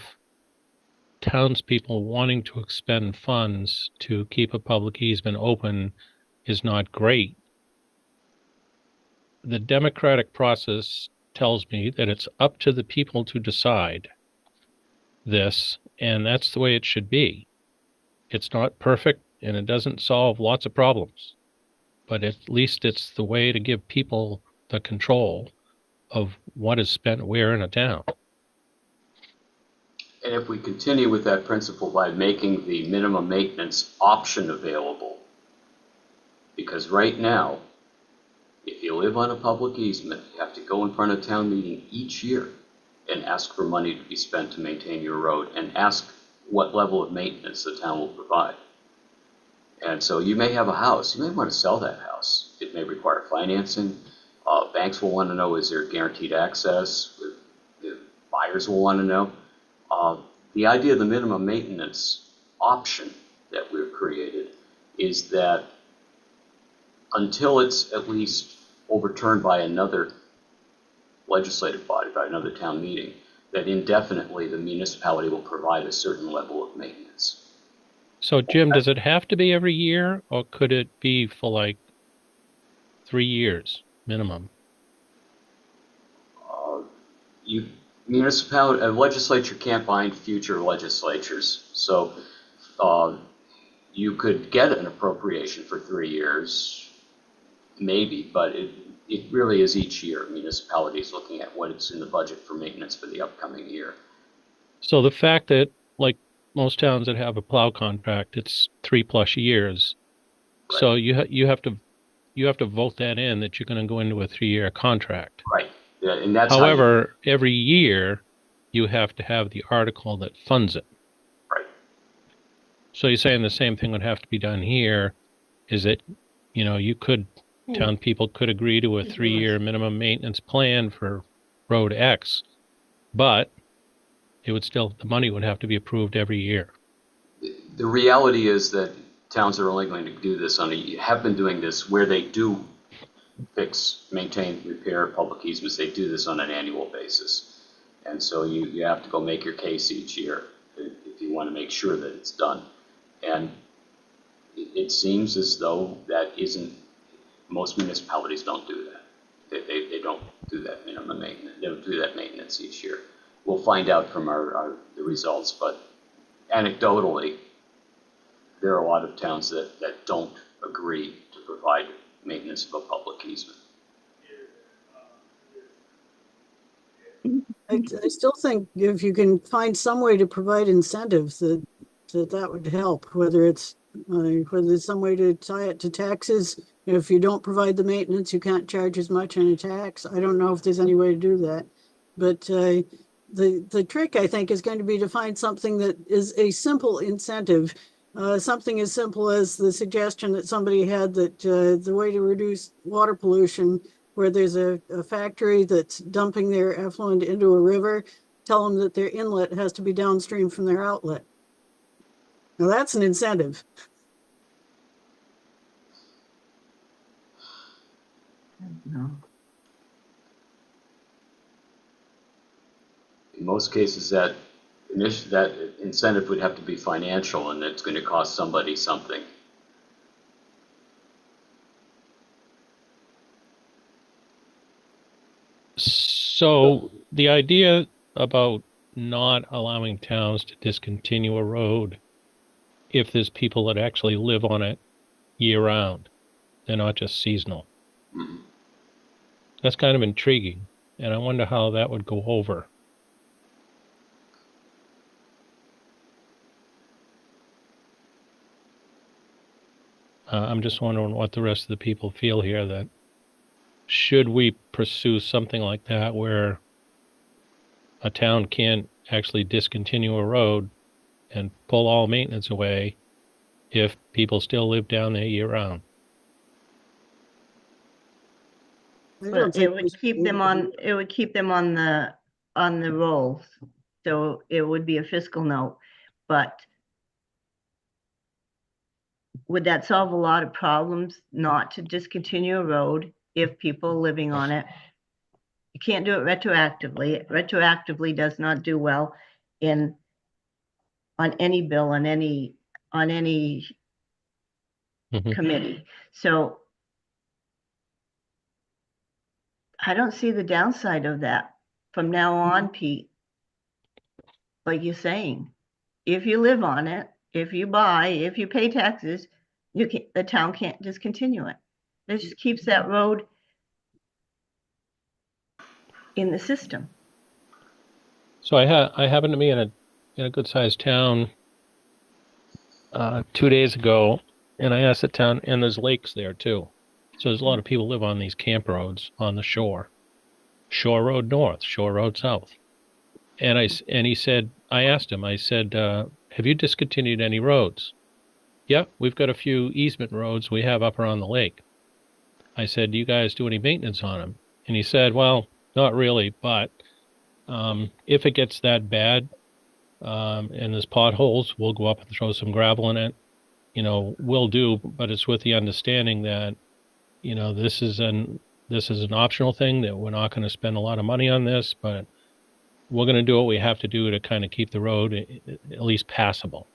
townspeople wanting to expend funds to keep a public easement open is not great, the democratic process tells me that it's up to the people to decide this, and that's the way it should be. It's not perfect, and it doesn't solve lots of problems, but at least it's the way to give people the control of what is spent where in a town. And if we continue with that principle by making the minimum maintenance option available, because right now, if you live on a public easement, you have to go in front of town meeting each year and ask for money to be spent to maintain your road and ask what level of maintenance the town will provide. And so you may have a house, you may want to sell that house. It may require financing. Banks will want to know, is there guaranteed access? The buyers will want to know. The idea of the minimum maintenance option that we've created is that until it's at least overturned by another legislative body, by another town meeting, that indefinitely the municipality will provide a certain level of maintenance. So Jim, does it have to be every year, or could it be for like 3 years minimum? Municipality, a legislature can't bind future legislatures. So you could get an appropriation for 3 years, maybe, but it really is each year. Municipalities looking at what it's in the budget for maintenance for the upcoming year. So the fact that, like most towns that have a plow contract, it's 3+ years. Right. So you have to vote that in, that you're going to go into a 3-year contract. Right. Yeah, and that's However, every year you have to have the article that funds it. Right. So you're saying the same thing would have to be done here, is that, you could, town people could agree to a 3-year minimum maintenance plan for road X, but it would still, the money would have to be approved every year. The reality is that towns are only going to do this have been doing this where they do fix, maintain, repair public easements. They do this on an annual basis. And so you have to go make your case each year if you want to make sure that it's done. And it seems as though most municipalities don't do that. They don't do that minimum maintenance. They don't do that maintenance each year. We'll find out from the results, but anecdotally, there are a lot of towns that don't agree to provide maintenance of a public easement. I still think if you can find some way to provide incentives that would help, whether it's some way to tie it to taxes. If you don't provide the maintenance, you can't charge as much on a tax. I don't know if there's any way to do that, but the trick, I think, is going to be to find something that is a simple incentive. Something as simple as the suggestion that somebody had that the way to reduce water pollution, where there's a factory that's dumping their effluent into a river, tell them that their inlet has to be downstream from their outlet. Now that's an incentive. No. In most cases, that incentive would have to be financial, and it's going to cost somebody something. So the idea about not allowing towns to discontinue a road if there's people that actually live on it year round, they're not just seasonal. Mm-hmm. That's kind of intriguing, and I wonder how that would go over. I'm just wondering what the rest of the people feel here, that should we pursue something like that where a town can't actually discontinue a road and pull all maintenance away if people still live down there year round? But it would keep them on the rolls. So it would be a fiscal note, but would that solve a lot of problems not to discontinue a road if people living on it? You can't do it retroactively. Retroactively does not do well on any bill, on any committee. So I don't see the downside of that from now on, Pete. Like you're saying, if you live on it, if you pay taxes, the town can't discontinue it. It just keeps that road in the system. So I happened to be in a good sized town 2 days ago, and I asked the town, and there's lakes there too. So there's a lot of people live on these camp roads on the shore. Shore Road North, Shore Road South. And he said, I asked him, I said, have you discontinued any roads? Yep, we've got a few easement roads we have up around the lake. I said, do you guys do any maintenance on them? And he said, well, not really, but if it gets that bad and there's potholes, we'll go up and throw some gravel in it. We'll do, but it's with the understanding that, this is an optional thing, that we're not going to spend a lot of money on this, but we're going to do what we have to do to kind of keep the road at least passable.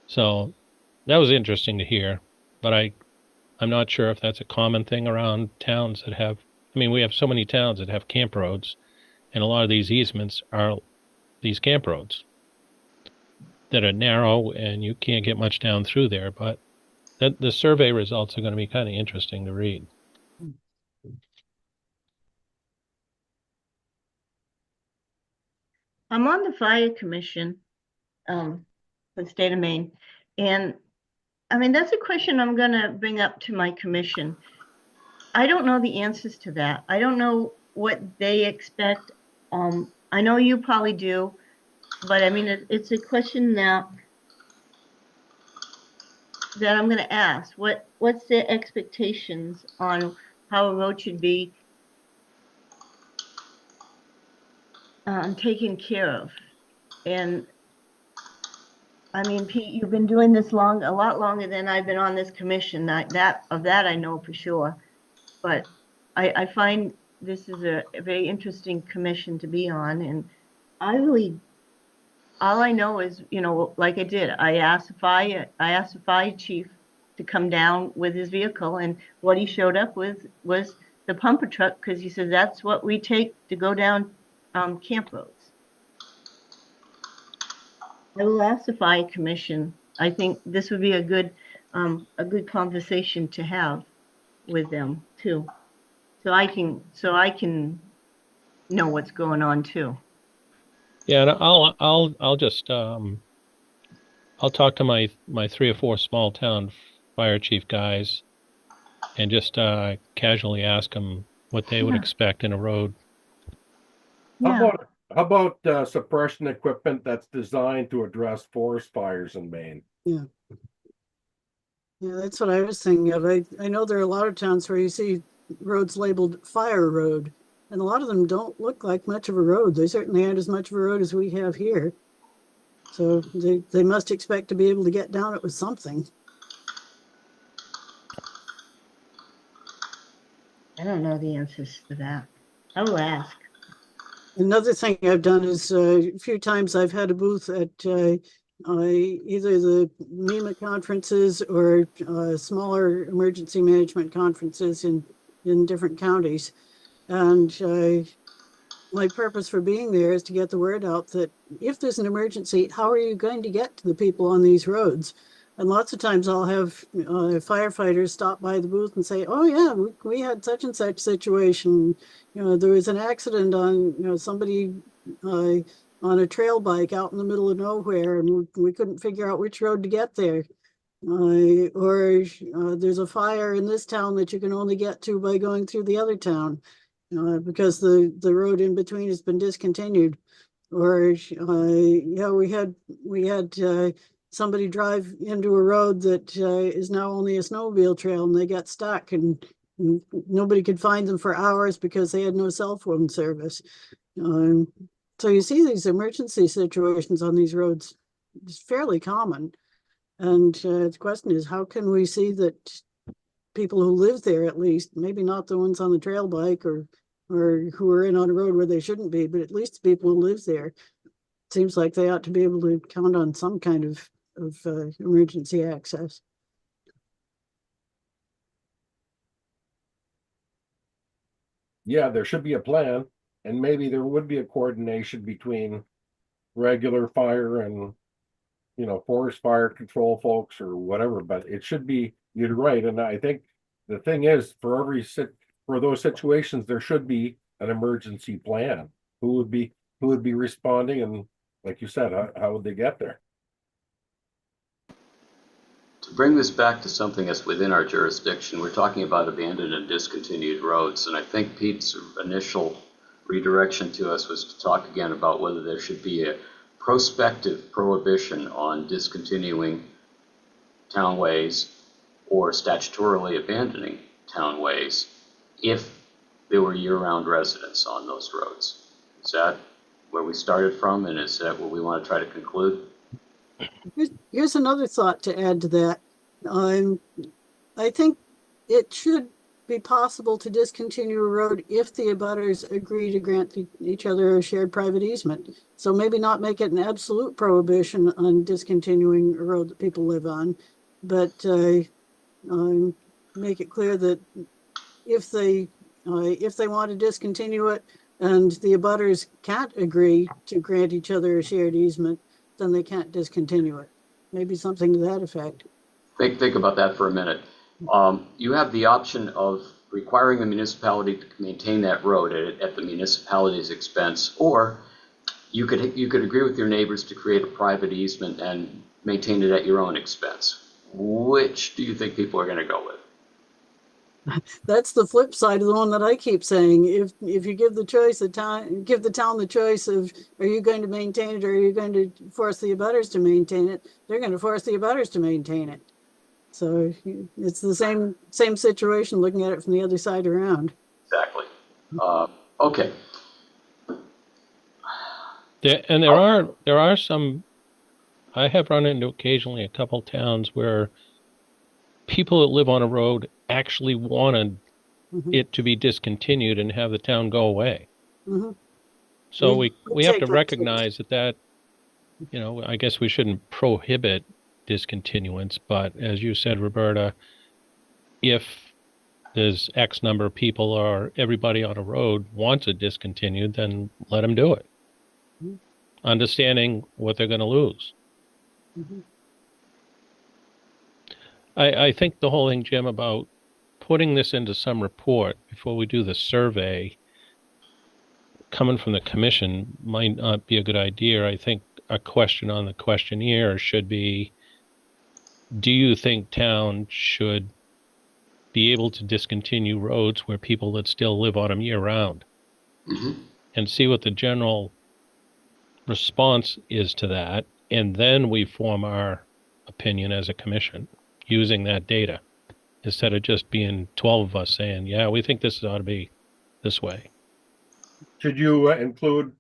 So that was interesting to hear, but I'm not sure if that's a common thing around towns that have, we have so many towns that have camp roads, And a lot of these easements are these camp roads that are narrow and you can't get much down through there. But the survey results are going to be kind of interesting to read. I'm on the fire commission for the state of Maine. And I mean, that's a question I'm going to bring up to my commission. I don't know the answers to that. I don't know what they expect. I know you probably do, but I mean, it's a question that I'm going to ask. What's their expectations on how a road should be taken care of? And I mean, Pete, you've been doing this a lot longer than I've been on this commission. That I know for sure. But I find this is a very interesting commission to be on, and all I know is, you know, like I did, I asked the fire chief to come down with his vehicle, and what he showed up with was the pumper truck, because he said that's what we take to go down camp roads. I will ask the fire commission. I think this would be a good conversation to have with them too, so I can know what's going on too. Yeah, and I'll just I'll talk to my 3 or 4 small town fire chief guys and just casually ask them what they would expect in a road. How about suppression equipment that's designed to address forest fires in Maine? Yeah, that's what I was thinking of. I know there are a lot of towns where you see roads labeled fire road, and a lot of them don't look like much of a road. They certainly aren't as much of a road as we have here. So they must expect to be able to get down it with something. I don't know the answers to that. I will ask. Another thing I've done is a few times I've had a booth at either the MEMA conferences or smaller emergency management conferences in different counties. And my purpose for being there is to get the word out that if there's an emergency, how are you going to get to the people on these roads? And lots of times I'll have firefighters stop by the booth and say, oh yeah, we had such and such situation. You know, there was an accident on, you know, somebody on a trail bike out in the middle of nowhere, and we couldn't figure out which road to get there. Or there's a fire in this town that you can only get to by going through the other town because the road in between has been discontinued. Or yeah, we had somebody drive into a road that is now only a snowmobile trail, and they got stuck, and nobody could find them for hours because they had no cell phone service. So you see these emergency situations on these roads. It's fairly common. And the question is, how can we see that people who live there, at least, maybe not the ones on the trail bike or who are in on a road where they shouldn't be, but at least the people who live there, seems like they ought to be able to count on some kind of emergency access. Yeah, there should be a plan, and maybe there would be a coordination between regular fire and, you know, forest fire control folks or whatever, but it should be, you're right. And I think the thing is, for those situations, there should be an emergency plan. Who would be responding, and like you said, how would they get there? To bring this back to something that's within our jurisdiction, we're talking about abandoned and discontinued roads, and I think Pete's initial redirection to us was to talk again about whether there should be a prospective prohibition on discontinuing townways or statutorily abandoning townways if there were year-round residents on those roads. Is that where we started from, and is that what we want to try to conclude? Here's another thought to add to that. I think it should be possible to discontinue a road if the abutters agree to grant each other a shared private easement. So maybe not make it an absolute prohibition on discontinuing a road that people live on, but make it clear that if they want to discontinue it, and the abutters can't agree to grant each other a shared easement, then they can't discontinue it. Maybe something to that effect. Think about that for a minute. You have the option of requiring the municipality to maintain that road at the municipality's expense, or you could agree with your neighbors to create a private easement and maintain it at your own expense. Which do you think people are going to go with? That's the flip side of the one that I keep saying. If you give the choice, give the town the choice of, are you going to maintain it or are you going to force the abutters to maintain it? They're going to force the abutters to maintain it. So it's the same situation looking at it from the other side around. Exactly. Okay. There are some, I have run into occasionally a couple towns where people that live on a road actually wanted it to be discontinued and have the town go away. So we have to recognize that, you know, I guess we shouldn't prohibit discontinuance, but as you said, Roberta, if there's X number of people or everybody on a road wants it discontinued, then let them do it. Understanding what they're going to lose. I think the whole thing, Jim, about putting this into some report before we do the survey coming from the commission might not be a good idea. I think a question on the questionnaire should be, do you think town should be able to discontinue roads where people that still live on them year round? And see what the general response is to that. And then we form our opinion as a commission using that data, instead of just being 12 of us saying, yeah, we think this ought to be this way. Should you include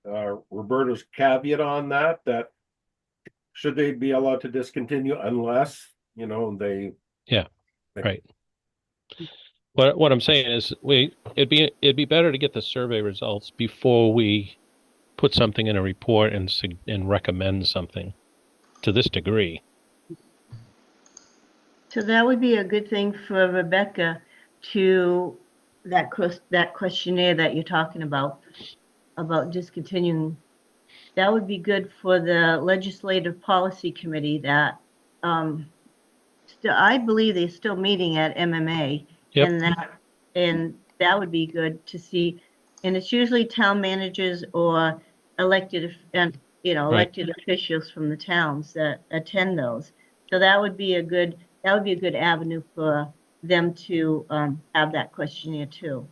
Roberta's caveat on that, that should they be allowed to discontinue unless, you know, they... Yeah, right. What I'm saying is it'd be better to get the survey results before we put something in a report and recommend something to this degree. So that would be a good thing for Rebecca to, that questionnaire that you're talking about discontinuing. That would be good for the Legislative Policy Committee that, I believe they're still meeting at MMA. Yep. And that would be good to see. And it's usually town managers or elected officials from the towns that attend those. So that would be a good avenue for them to have that questionnaire too.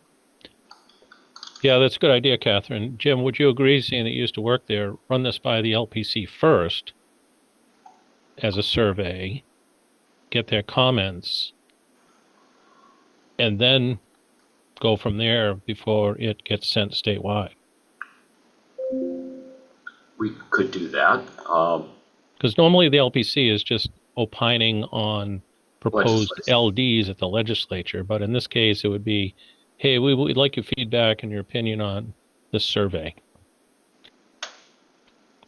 Yeah, that's a good idea, Catherine. Jim, would you agree, seeing that you used to work there, run this by the LPC first as a survey, get their comments, and then go from there before it gets sent statewide? We could do that. Because normally the LPC is just opining on proposed LDs at the legislature, but in this case it would be, hey, we'd like your feedback and your opinion on this survey.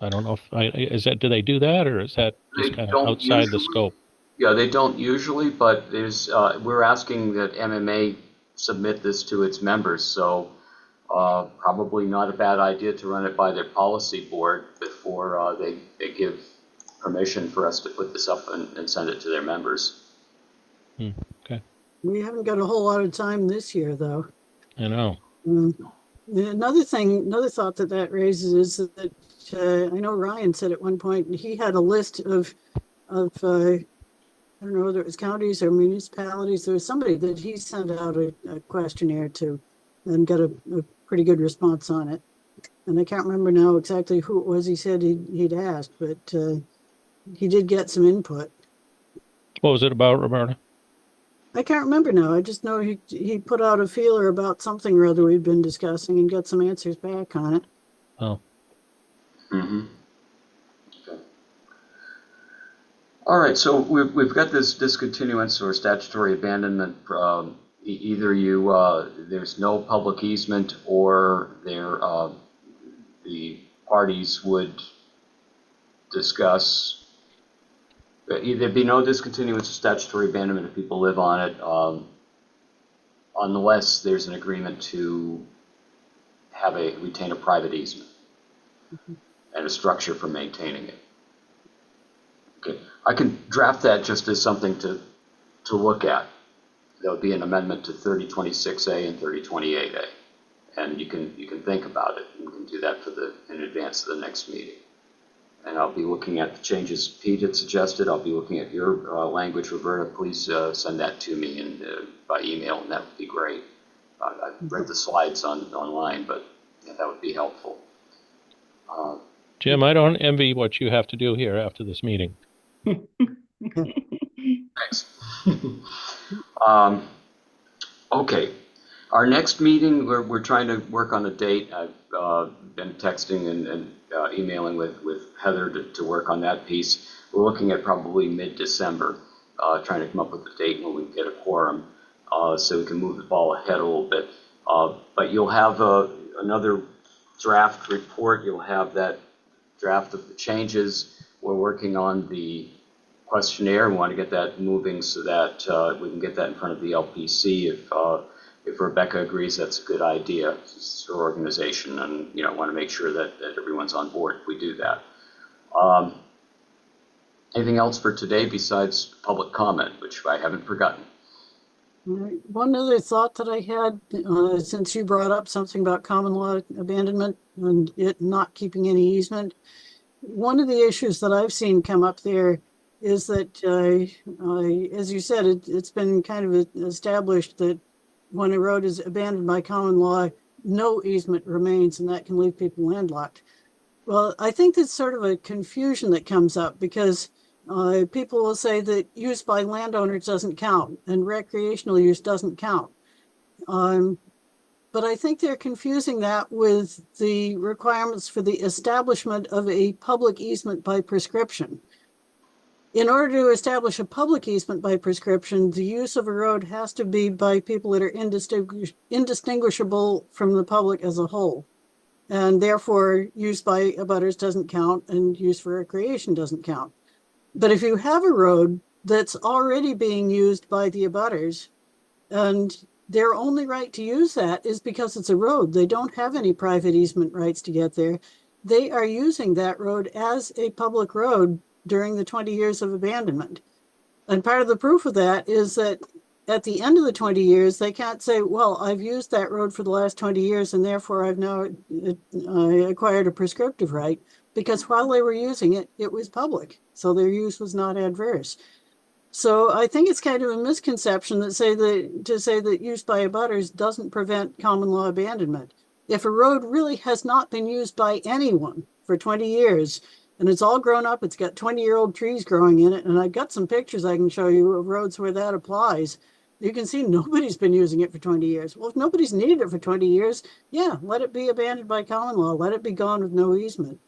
I don't know if do they do that, or is that just kind of outside the scope? Yeah, they don't usually, but there's we're asking that MMA submit this to its members, so probably not a bad idea to run it by their policy board before they give permission for us to put this up and send it to their members. Okay. We haven't got a whole lot of time this year, though. I know. Another thought that raises is that I know Ryan said at one point he had a list of I don't know whether it was counties or municipalities. There was somebody that he sent out a questionnaire to and got a pretty good response on it. And I can't remember now exactly who it was he said he'd asked, but he did get some input. What was it about, Roberta? I can't remember now. I just know he put out a feeler about something or other we've been discussing and got some answers back on it. Oh. Okay. All right, so we've got this discontinuance or statutory abandonment. Either there's no public easement, or the parties would discuss. There'd be no discontinuance or statutory abandonment if people live on it, unless there's an agreement to retain a private easement and a structure for maintaining it. Okay, I can draft that just as something to look at. That would be an amendment to 3026A and 3028A, and you can think about it. You can do that in advance of the next meeting. And I'll be looking at the changes Pete had suggested. I'll be looking at your language, Roberta. Please send that to me by email, and that would be great. I've read the slides online, but yeah, that would be helpful. Jim, I don't envy what you have to do here after this meeting. Thanks. Okay, our next meeting, we're trying to work on a date. I've been texting and emailing with Heather to work on that piece. We're looking at probably mid-December, trying to come up with a date when we get a quorum, so we can move the ball ahead a little bit. But you'll have another draft report. You'll have that draft of the changes. We're working on the questionnaire. We want to get that moving so that we can get that in front of the LPC. If Rebecca agrees, that's a good idea. It's her organization, and want to make sure that everyone's on board if we do that. Anything else for today besides public comment, which I haven't forgotten? One other thought that I had, since you brought up something about common law abandonment and it not keeping any easement, one of the issues that I've seen come up there is that, as you said, it's been kind of established that when a road is abandoned by common law, no easement remains, and that can leave people landlocked. Well, I think that's sort of a confusion that comes up because people will say that use by landowners doesn't count and recreational use doesn't count. But I think they're confusing that with the requirements for the establishment of a public easement by prescription. In order to establish a public easement by prescription, the use of a road has to be by people that are indistinguishable from the public as a whole. And therefore, use by abutters doesn't count and use for recreation doesn't count. But if you have a road that's already being used by the abutters and their only right to use that is because it's a road, they don't have any private easement rights to get there. They are using that road as a public road during the 20 years of abandonment. And part of the proof of that is that at the end of the 20 years, they can't say, well, I've used that road for the last 20 years and therefore I've now acquired a prescriptive right, because while they were using it, it was public. So their use was not adverse. So I think it's kind of a misconception to say that use by abutters doesn't prevent common law abandonment. If a road really has not been used by anyone for 20 years, and it's all grown up, it's got 20-year-old trees growing in it, and I've got some pictures I can show you of roads where that applies. You can see nobody's been using it for 20 years. Well, if nobody's needed it for 20 years, yeah, let it be abandoned by common law, let it be gone with no easement.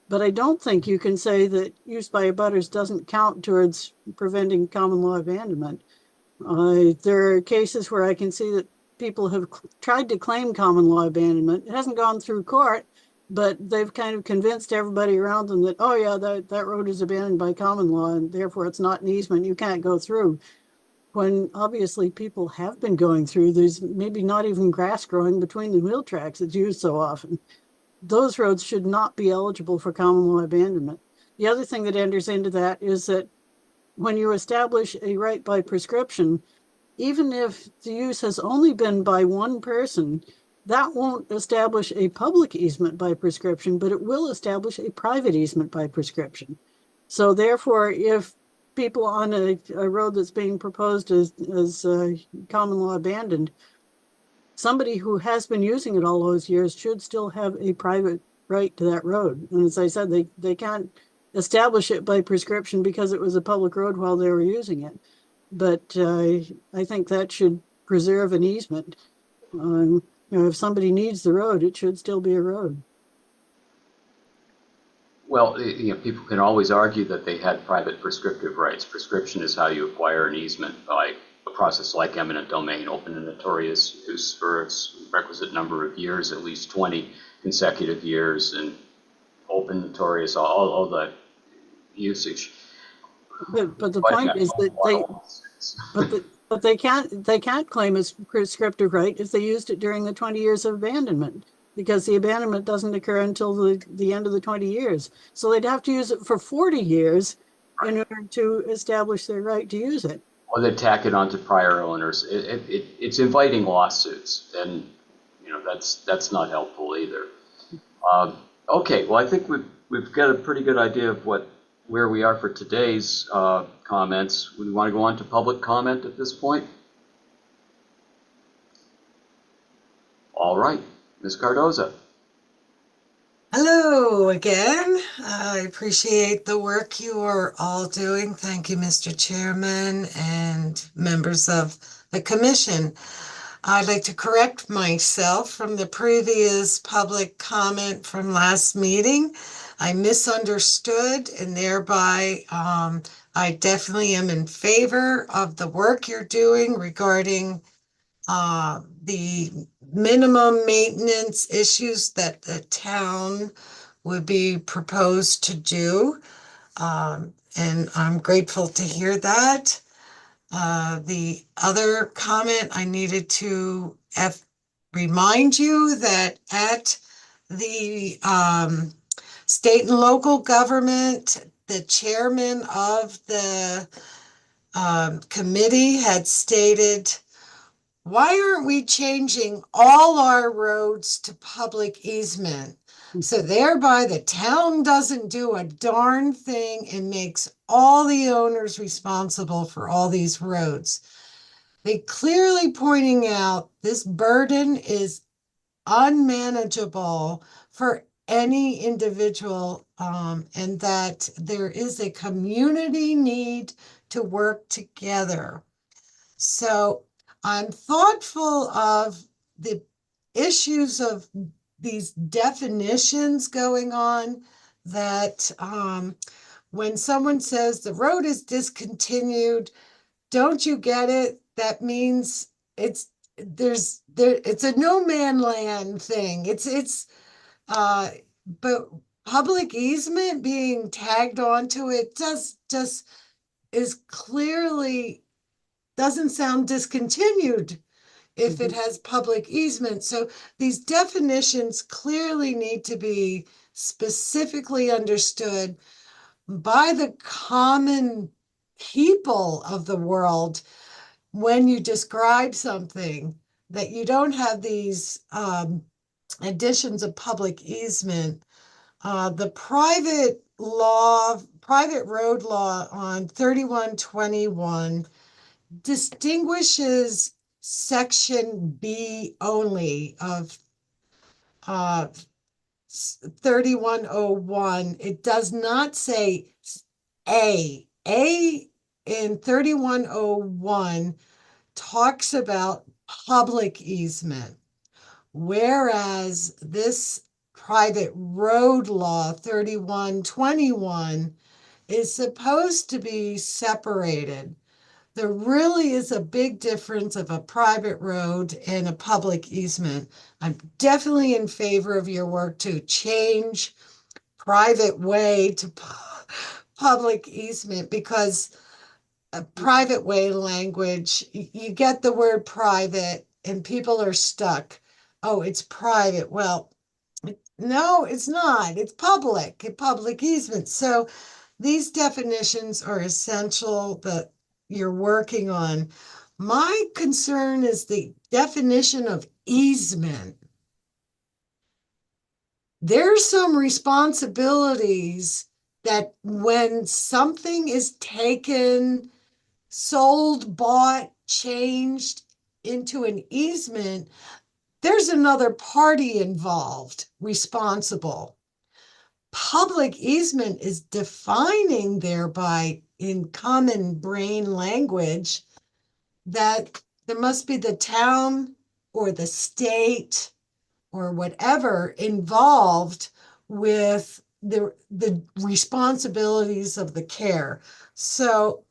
But I don't think you can say that use by abutters doesn't count towards preventing common law abandonment. There are cases where I can see that people have tried to claim common law abandonment. It hasn't gone through court, but they've kind of convinced everybody around them that, oh yeah, that road is abandoned by common law and therefore it's not an easement, you can't go through. When obviously people have been going through, there's maybe not even grass growing between the wheel tracks, it's used so often. Those roads should not be eligible for common law abandonment. The other thing that enters into that is that when you establish a right by prescription, even if the use has only been by one person, that won't establish a public easement by prescription, but it will establish a private easement by prescription. So therefore, if people on a road that's being proposed as common law abandoned, somebody who has been using it all those years should still have a private right to that road. And as I said, they can't establish it by prescription because it was a public road while they were using it. But I think that should preserve an easement. If somebody needs the road, it should still be a road. Well, people can always argue that they had private prescriptive rights. Prescription is how you acquire an easement by a process like eminent domain, open and notorious use for its requisite number of years, at least 20 consecutive years, and open, notorious, all that usage. But the point is that they can't claim as prescriptive right if they used it during the 20 years of abandonment. because the abandonment doesn't occur until the end of the 20 years. So they'd have to use it for 40 years in order to establish their right to use it. Or they tack it onto prior owners. It's inviting lawsuits, and that's not helpful either. Okay, well, I think we've got a pretty good idea of where we are for today's comments. We want to go on to public comment at this point. All right, Ms. Cardoza. Hello again. I appreciate the work you are all doing. Thank you, Mr. Chairman and members of the commission. I'd like to correct myself from the previous public comment from last meeting. I misunderstood, and thereby I definitely am in favor of the work you're doing regarding the minimum maintenance issues that the town would be proposed to do. And I'm grateful to hear that. The other comment I needed to remind you that at the state and local government, the chairman of the committee had stated, why aren't we changing all our roads to public easement? So thereby the town doesn't do a darn thing and makes all the owners responsible for all these roads. They clearly pointing out this burden is unmanageable for any individual, and that there is a community need to work together. So I'm thoughtful of the issues of these definitions going on, that when someone says the road is discontinued, don't you get it? That means it's a no man land thing. But public easement being tagged onto it just is clearly doesn't sound discontinued if it has public easement. So these definitions clearly need to be specifically understood by the common people of the world when you describe something, that you don't have these additions of public easement. The private road law on 3121 distinguishes section B only of 3101. It does not say A. A in 3101 talks about public easement, whereas this private road law 3121 is supposed to be separated. There really is a big difference of a private road and a public easement. I'm definitely in favor of your work to change private way to public easement, because a private way language, you get the word private and people are stuck. Oh, it's private. Well, no, it's not. It's public easement. So these definitions are essential that you're working on. My concern is the definition of easement. There's some responsibilities that when something is taken, sold, bought, changed into an easement, there's another party involved, responsible. Public easement is defining thereby in common brain language that there must be the town or the state or whatever involved with the responsibilities of the care. So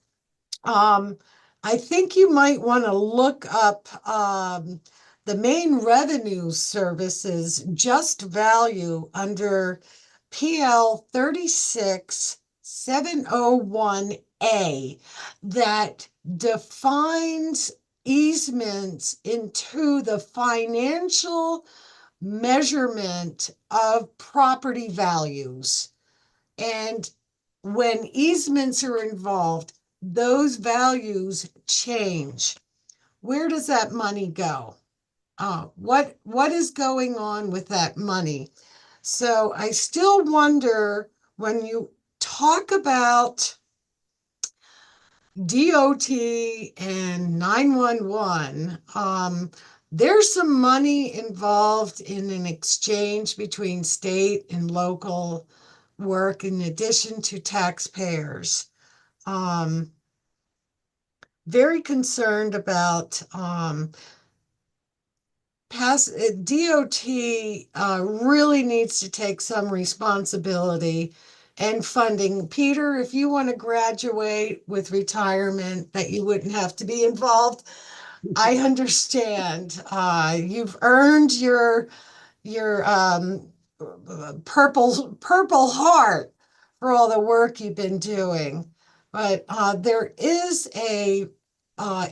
I think you might want to look up the Maine Revenue Services just value under PL 36701A that defines easements into the financial measurement of property values. And when easements are involved, those values change. Where does that money go? What is going on with that money? So I still wonder, when you talk about DOT and 911, there's some money involved in an exchange between state and local work in addition to taxpayers. Very concerned about DOT really needs to take some responsibility and funding. Peter, if you want to graduate with retirement, that you wouldn't have to be involved, I understand. You've earned your purple heart for all the work you've been doing. But there is a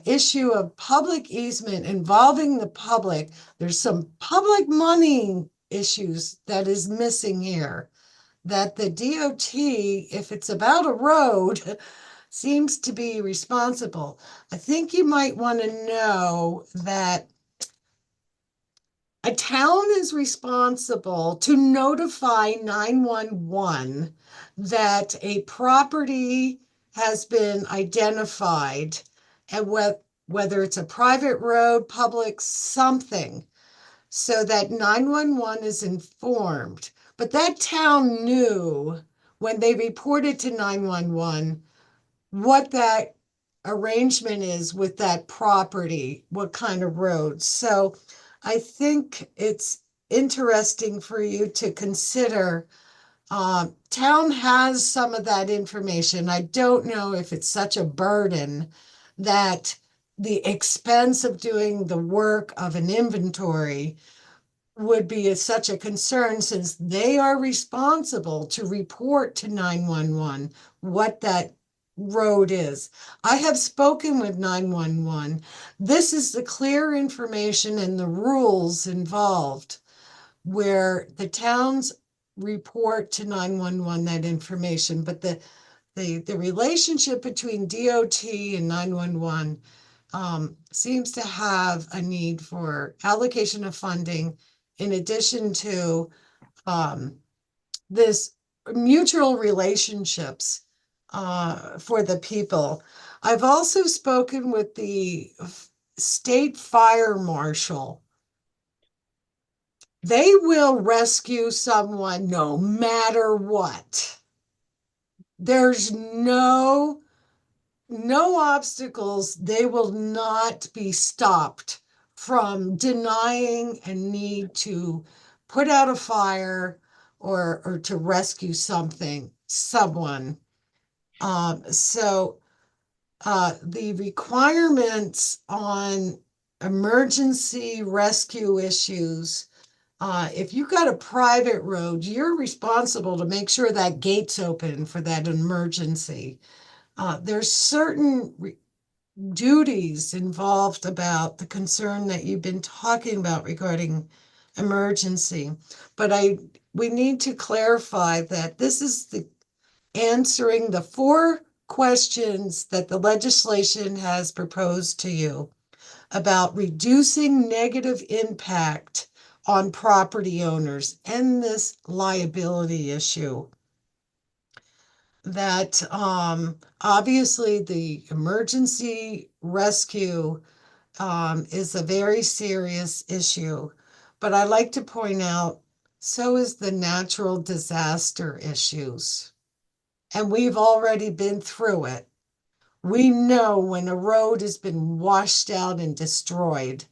issue of public easement involving the public. There's some public money issues that is missing here, that the DOT, if it's about a road, seems to be responsible. I think you might want to know that a town is responsible to notify 911 that a property has been identified, and whether it's a private road, public, something, so that 911 is informed. But that town knew when they reported to 911 what that arrangement is with that property, what kind of road. So I think it's interesting for you to consider. Town has some of that information. I don't know if it's such a burden that the expense of doing the work of an inventory would be such a concern, since they are responsible to report to 911 what that road is. I have spoken with 911. This is the clear information and the rules involved, where the towns report to 911 that information, but the relationship between DOT and 911 seems to have a need for allocation of funding, in addition to this mutual relationships for the people. I've also spoken with the state fire marshal. They will rescue someone no matter what. There's no obstacles. They will not be stopped from denying a need to put out a fire or to rescue someone. So the requirements on emergency rescue issues, if you've got a private road, you're responsible to make sure that gate's open for that emergency. There's certain duties involved about the concern that you've been talking about regarding emergency. But we need to clarify that this is answering the 4 questions that the legislation has proposed to you about reducing negative impact on property owners and this liability issue. That obviously the emergency rescue is a very serious issue, but I like to point out, so is the natural disaster issues. And we've already been through it. We know when a road has been washed out and destroyed.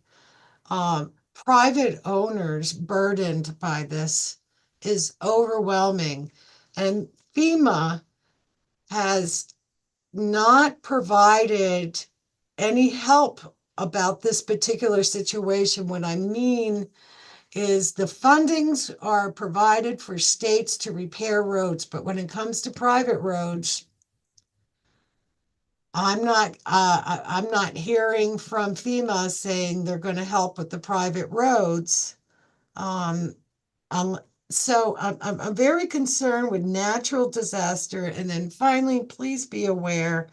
Private owners burdened by this is overwhelming. And FEMA has not provided any help about this particular situation. What I mean is the fundings are provided for states to repair roads, but when it comes to private roads, I'm not hearing from FEMA saying they're going to help with the private roads. Um, so I'm very concerned with natural disaster. And then finally, please be aware,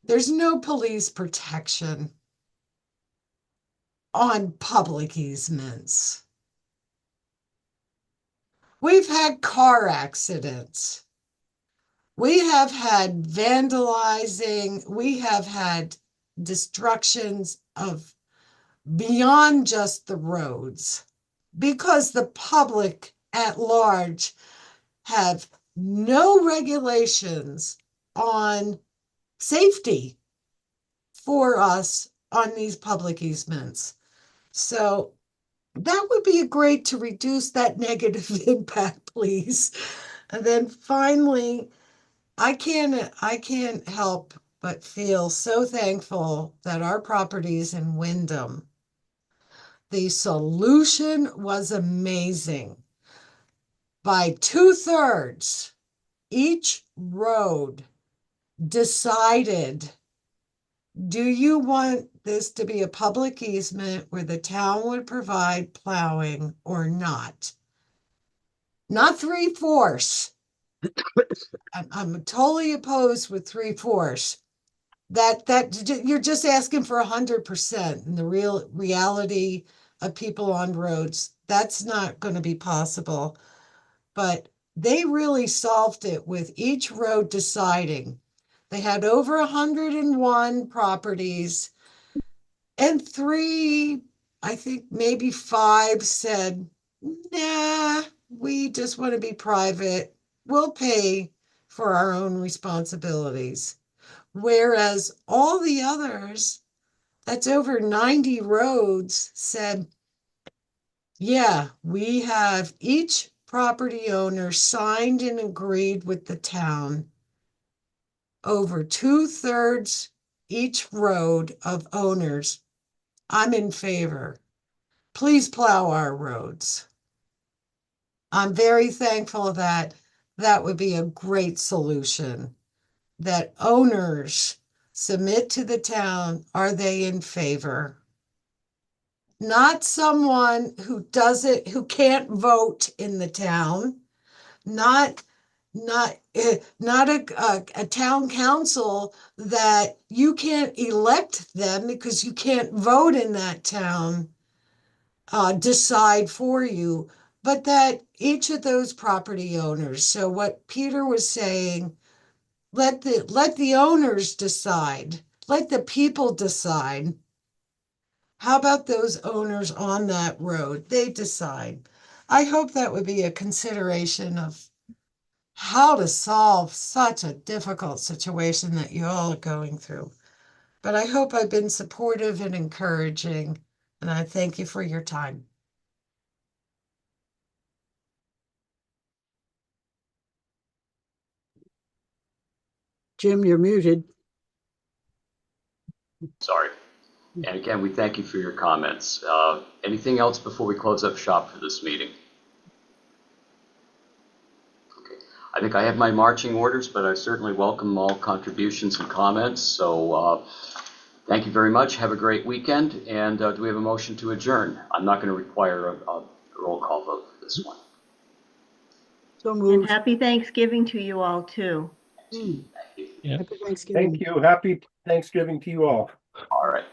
there's no police protection on public easements. We've had car accidents. We have had vandalizing. We have had destructions of beyond just the roads because the public at large have no regulations on safety for us on these public easements. So that would be great to reduce that negative impact, please. And then finally, I can't help but feel so thankful that our properties in Wyndham, the solution was amazing. By 2/3, each road decided, do you want this to be a public easement where the town would provide plowing or not? Not 3/4. I'm totally opposed with 3/4. That you're just asking for 100%. And the reality of people on roads, that's not going to be possible. But they really solved it with each road deciding. They had over 101 properties, and 3, I think maybe 5 said, nah, we just want to be private. We'll pay for our own responsibilities. Whereas all the others, that's over 90 roads, said, yeah, we have each property owner signed and agreed with the town. Over 2/3 each road of owners, I'm in favor. Please plow our roads. I'm very thankful that that would be a great solution. That owners submit to the town, are they in favor? Not someone who can't vote in the town, not a town council that you can't elect them because you can't vote in that town, decide for you, but that each of those property owners. So what Peter was saying, let the owners decide, let the people decide. How about those owners on that road? They decide. I hope that would be a consideration of how to solve such a difficult situation that you all are going through. But I hope I've been supportive and encouraging, and I thank you for your time. Jim, you're muted. Sorry. And again, we thank you for your comments. Anything else before we close up shop for this meeting? Okay. I think I have my marching orders, but I certainly welcome all contributions and comments. So thank you very much. Have a great weekend. And do we have a motion to adjourn? I'm not going to require a roll call vote for this one. So And moved. happy Thanksgiving to you all too. Mm. Yeah. Happy Thanksgiving. Thank you. Happy Thanksgiving to you all. All right.